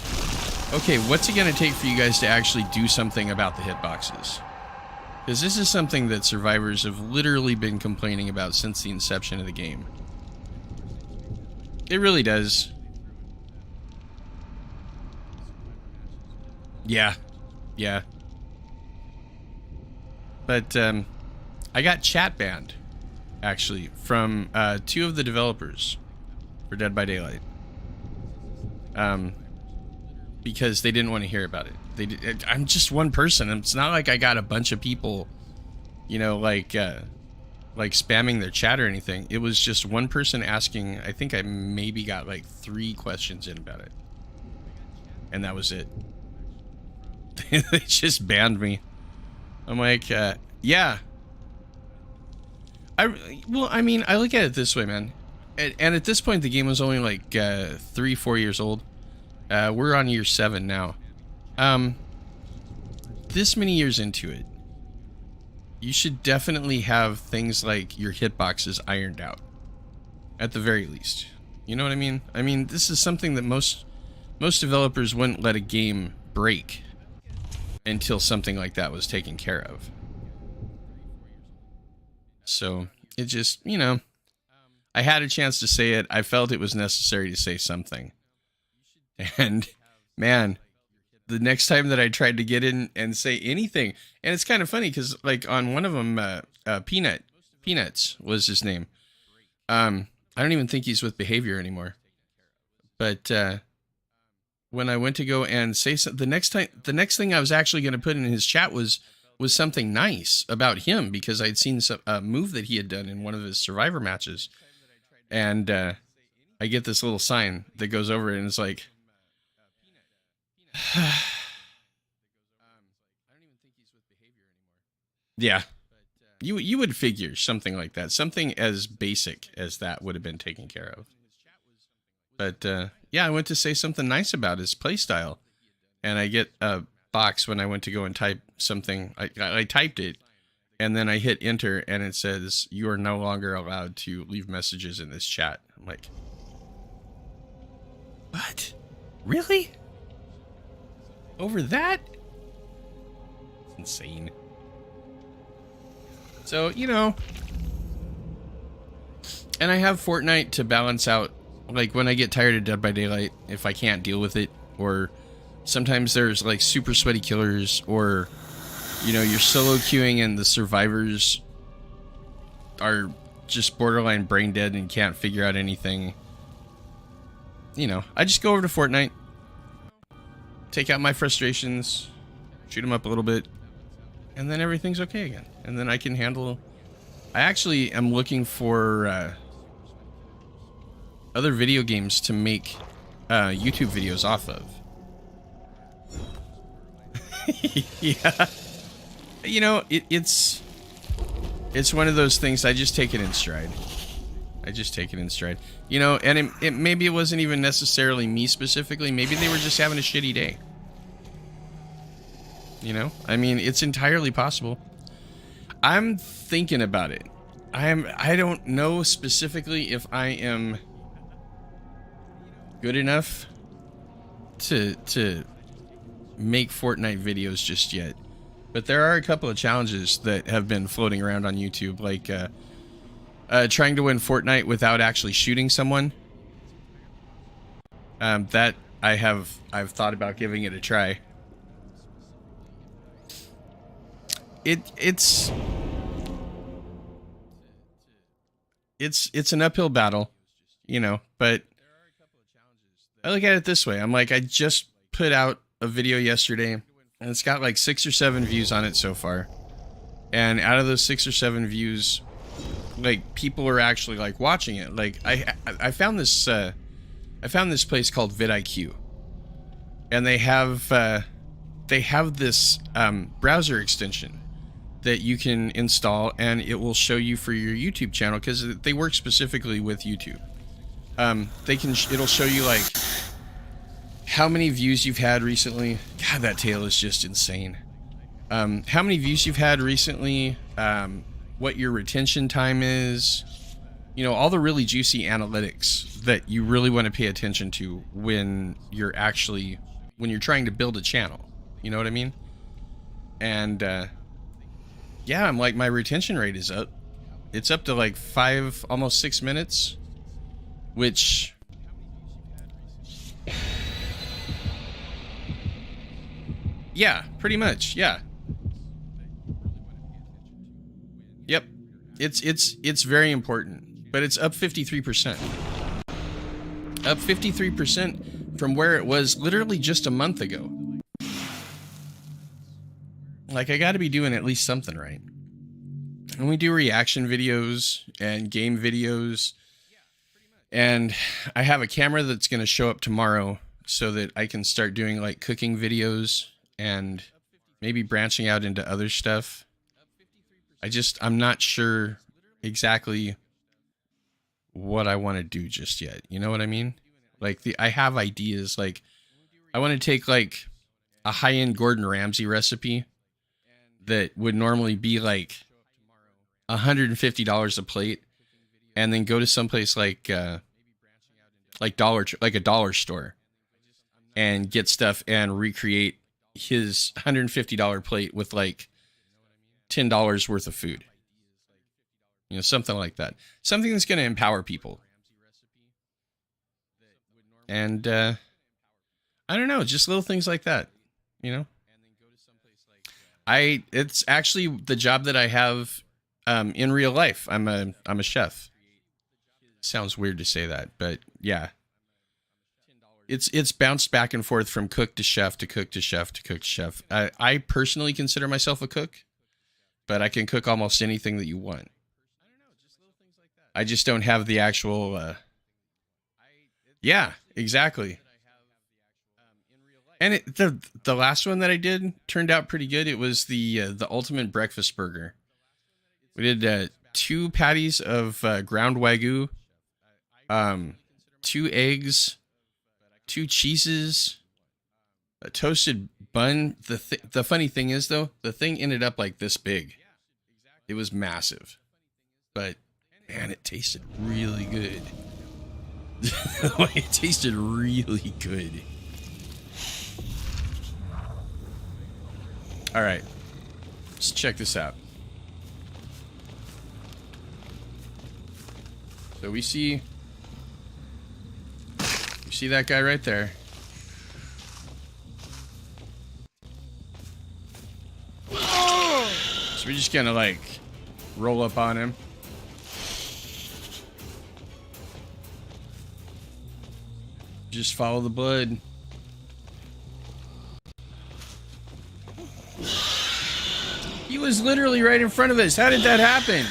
okay, what's it going to take for you guys to actually do something about the hitboxes? Because this is something that survivors have literally been complaining about since the inception of the game. It really does. Yeah. Yeah. But, I got chat banned, actually, from, 2 of the developers for Dead by Daylight. Because they didn't want to hear about it. I'm just one person. It's not like I got a bunch of people, you know, like spamming their chat or anything. It was just one person asking. I think I maybe got like 3 questions in about it, and that was it. They just banned me. I'm like, yeah. Well, I mean, I look at it this way, man. And at this point, the game was only like 3-4 years old. We're on year 7 now. This many years into it, you should definitely have things like your hitboxes ironed out, at the very least. You know what I mean? I mean, this is something that most developers wouldn't let a game break until something like that was taken care of. So it just, you know, I had a chance to say it. I felt it was necessary to say something. And man, the next time that I tried to get in and say anything, and it's kind of funny because like on one of them, Peanuts was his name. I don't even think he's with Behavior anymore. But when I went to go and say something, the next thing I was actually going to put in his chat was something nice about him, because I'd seen a move that he had done in one of his Survivor matches. And I get this little sign that goes over it, and it's like, yeah, you would figure something like that, something as basic as that would have been taken care of. But yeah, I went to say something nice about his playstyle, and I get a box when I went to go and type something. I typed it, and then I hit enter, and it says, "You are no longer allowed to leave messages in this chat." I'm like, what? Really? Over that? It's insane. So, you know, and I have Fortnite to balance out, like, when I get tired of Dead by Daylight, if I can't deal with it, or sometimes there's, like, super sweaty killers, or, you know, you're solo queuing and the survivors are just borderline brain dead and can't figure out anything. You know, I just go over to Fortnite, take out my frustrations, shoot them up a little bit, and then everything's okay again. And then I can handle... I actually am looking for other video games to make YouTube videos off of. Yeah. You know, it's one of those things, I just take it in stride. I just take it in stride. You know, and maybe it wasn't even necessarily me specifically. Maybe they were just having a shitty day. You know, I mean, it's entirely possible. I'm thinking about it. I don't know specifically if I am good enough to make Fortnite videos just yet. But there are a couple of challenges that have been floating around on YouTube, like trying to win Fortnite without actually shooting someone. That I've thought about giving it a try. It's an uphill battle, you know, but I look at it this way. I'm like, I just put out a video yesterday and it's got like 6 or 7 views on it so far. And out of those 6 or 7 views, like, people are actually like watching it. Like, I found this place called vidIQ, and they have this browser extension that you can install, and it will show you for your YouTube channel, because they work specifically with YouTube. It'll show you like how many views you've had recently. God, that tail is just insane. How many views you've had recently, what your retention time is, you know, all the really juicy analytics that you really want to pay attention to when you're trying to build a channel. You know what I mean? And yeah, I'm like, my retention rate is up. It's up to like 5, almost 6 minutes, which yeah, pretty much, yeah. Yep. It's very important, but it's up 53%. Up 53% from where it was literally just a month ago. Like, I got to be doing at least something right. And we do reaction videos and game videos. And I have a camera that's going to show up tomorrow so that I can start doing like cooking videos and maybe branching out into other stuff. I'm not sure exactly what I want to do just yet. You know what I mean? Like, I have ideas. Like, I want to take like a high-end Gordon Ramsay recipe that would normally be like $150 a plate, and then go to someplace like a dollar store and get stuff and recreate his $150 plate with like $10 worth of food. You know, something like that. Something that's going to empower people. And I don't know, just little things like that, you know? It's actually the job that I have in real life. I'm a chef. Sounds weird to say that, but yeah. It's bounced back and forth from cook to chef to cook to chef to cook to chef. I personally consider myself a cook, but I can cook almost anything that you want. I just don't have the actual yeah, exactly. And the last one that I did turned out pretty good. It was the ultimate breakfast burger. We did 2 patties of ground Wagyu, 2 eggs, 2 cheeses, a toasted bun. The funny thing is, though, the thing ended up like this big. It was massive, but man, it tasted really good. It tasted really good. All right, let's check this out. So we see that guy right there. So we're just gonna like roll up on him. Just follow the blood. He was literally right in front of us. How did that happen?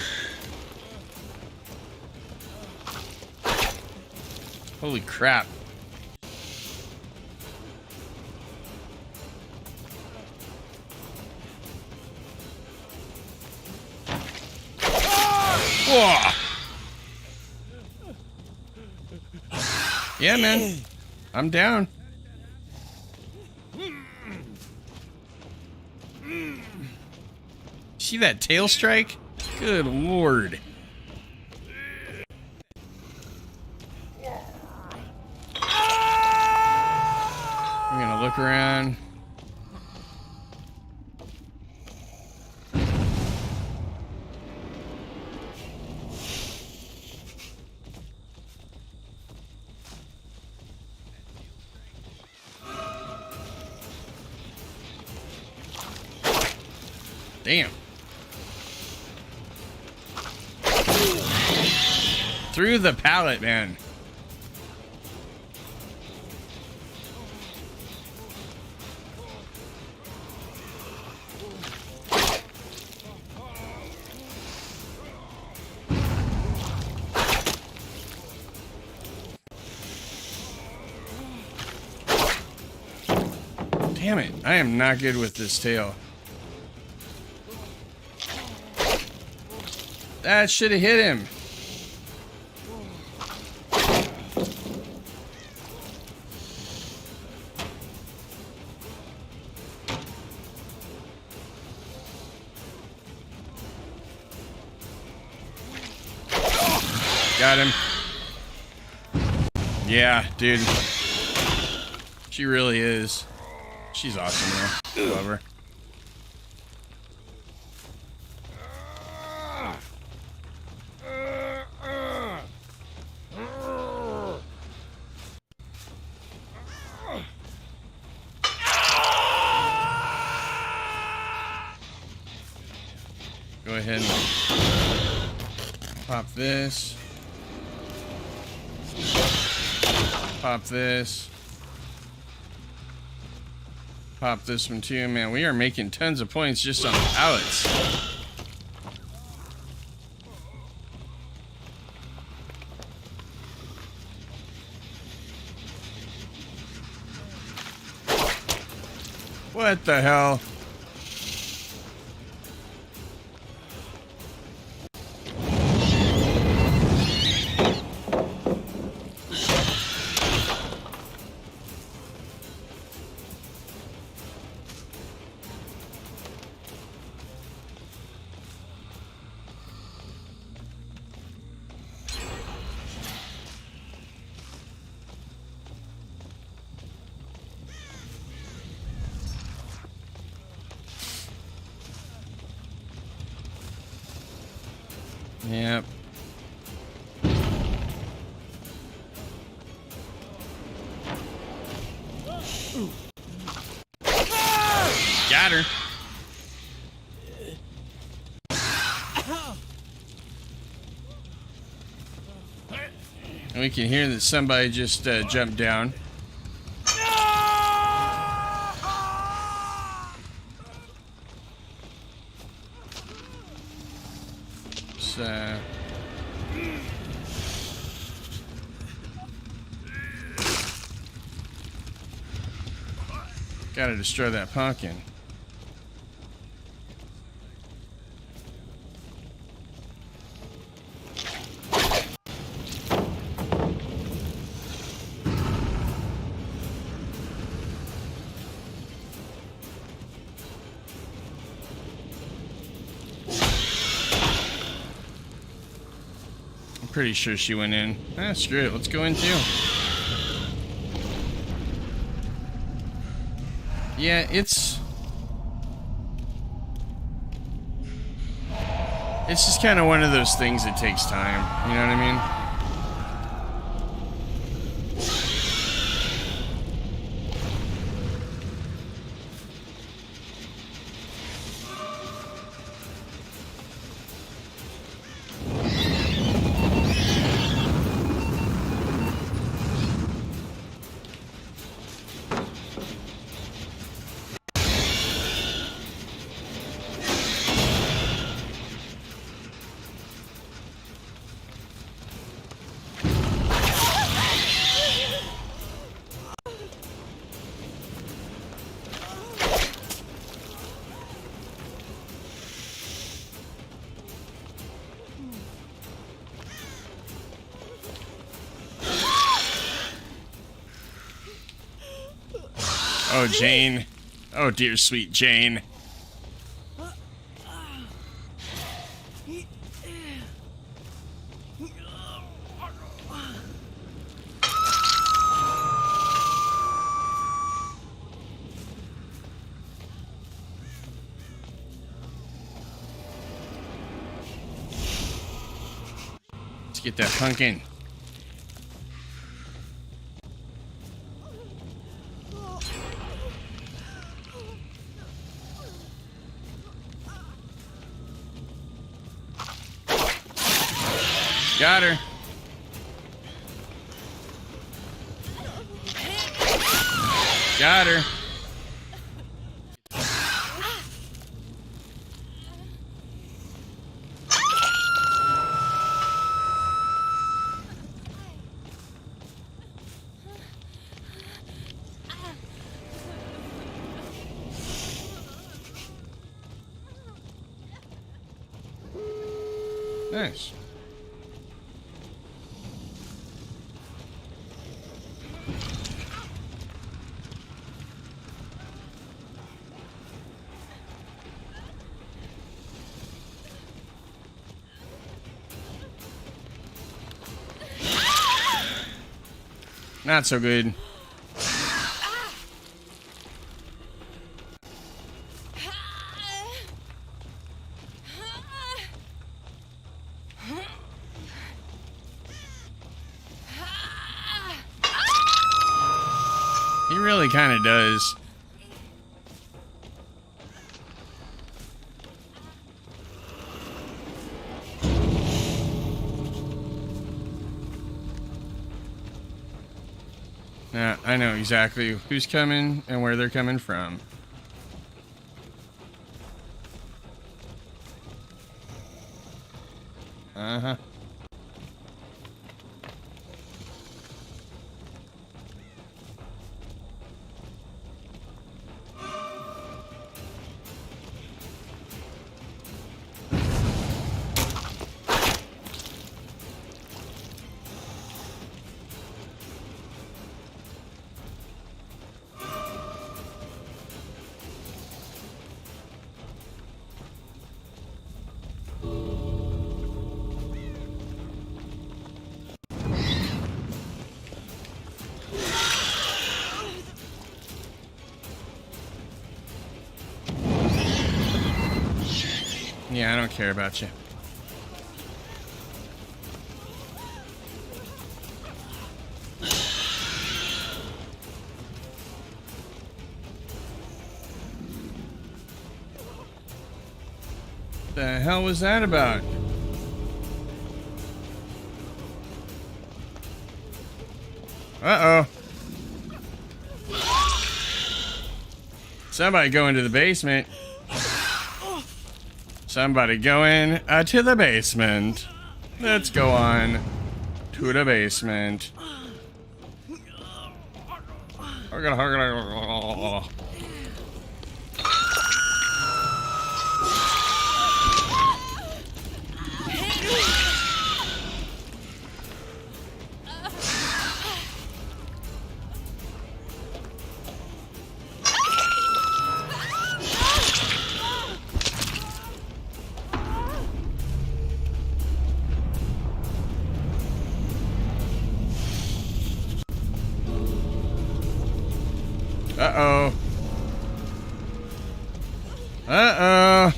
Holy crap. Whoa. Yeah, man. I'm down. see that tail strike? Good lord. I'm gonna look around. Damn. Through the pallet, man. Damn it. I am not good with this tail. That should have hit him. Got him. Yeah, dude. She really is. She's awesome, though. Love her. Go ahead and pop this. Pop this. Pop this one too. Man, we are making tons of points just on the pallets. What the hell? Yep. Got her. And we can hear that somebody just jumped down. So gotta destroy that pumpkin. Pretty sure she went in. Ah, screw it. Let's go in too. Yeah, it's just kind of one of those things that takes time. You know what I mean? Oh, Jane. Oh, dear sweet Jane. get that pumpkin. Got her. Got her. Nice. Not so good. He really kind of does. Yeah, I know exactly who's coming and where they're coming from. Uh-huh. Yeah, I don't care about you. The hell was that about? Uh-oh. Somebody go into the basement. Somebody going to the basement. Let's go on to the basement. Uh-oh. Uh-oh.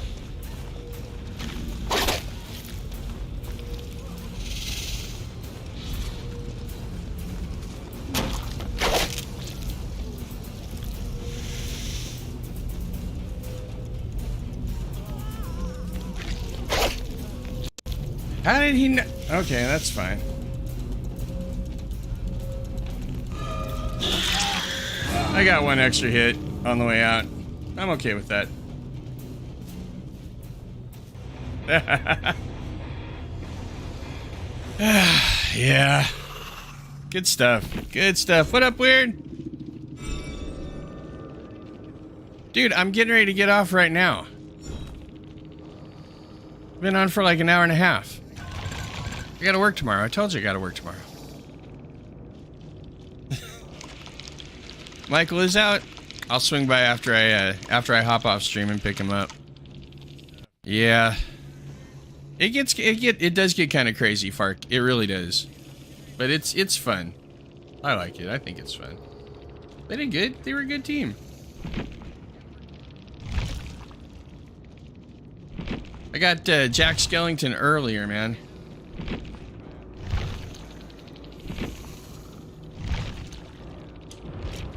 How did he know? Okay, that's fine. I got one extra hit on the way out. I'm okay with that. Yeah. Good stuff. Good stuff. What up, Weird? Dude, I'm getting ready to get off right now. Been on for like an hour and a half. I gotta work tomorrow. I told you I gotta work tomorrow. Michael is out. I'll swing by after I hop off stream and pick him up. Yeah. It does get kind of crazy, Fark. It really does. But it's fun. I like it. I think it's fun. They did good. They were a good team. I got Jack Skellington earlier, man.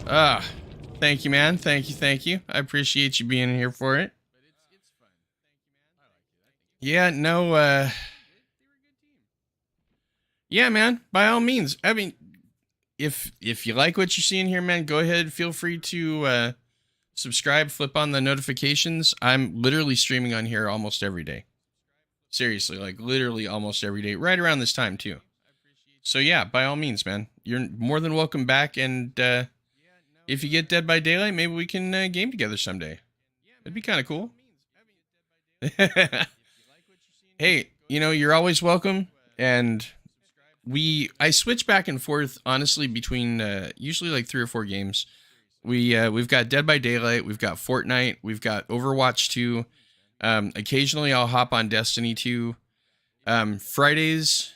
Ah, thank you, man. Thank you. I appreciate you being here for it. Yeah, no, yeah, man, by all means. I mean, if you like what you're seeing here, man, go ahead. Feel free to subscribe, flip on the notifications. I'm literally streaming on here almost every day. Seriously, like literally almost every day, right around this time too. So yeah, by all means, man, you're more than welcome back. And if you get Dead by Daylight, maybe we can game together someday. That'd be kind of cool. Hey, you know, you're always welcome. And I switch back and forth, honestly, between usually like 3 or 4 games. We've got Dead by Daylight, we've got Fortnite, we've got Overwatch 2. Occasionally I'll hop on Destiny 2. Fridays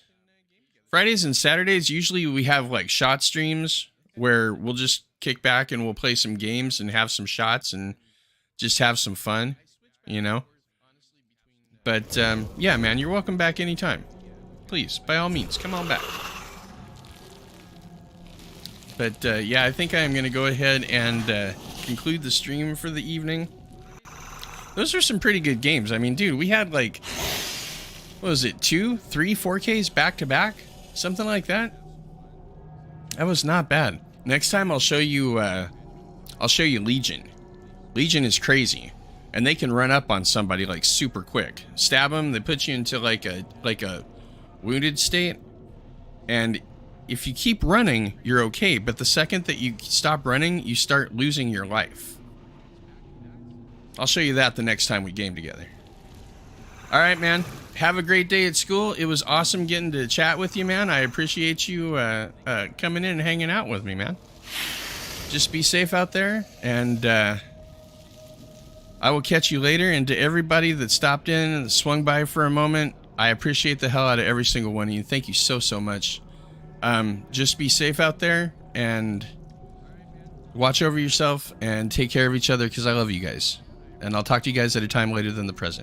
and Saturdays, usually we have like shot streams where we'll just kick back and we'll play some games and have some shots and just have some fun, you know. But yeah, man, you're welcome back anytime. Please, by all means, come on back. But yeah, I think I am going to go ahead and conclude the stream for the evening. Those are some pretty good games. I mean, dude, we had like, what was it, 2, 3, 4Ks back to back? Something like that. That was not bad. Next time I'll show you Legion. Legion is crazy. And they can run up on somebody like super quick. Stab them, they put you into like a wounded state. And if you keep running, you're okay. But the second that you stop running, you start losing your life. I'll show you that the next time we game together. Alright, man. Have a great day at school. It was awesome getting to chat with you, man. I appreciate you coming in and hanging out with me, man. Just be safe out there. And I will catch you later. And to everybody that stopped in and swung by for a moment, I appreciate the hell out of every single one of you. Thank you so much. Just be safe out there and watch over yourself and take care of each other because I love you guys. And I'll talk to you guys at a time later than the present.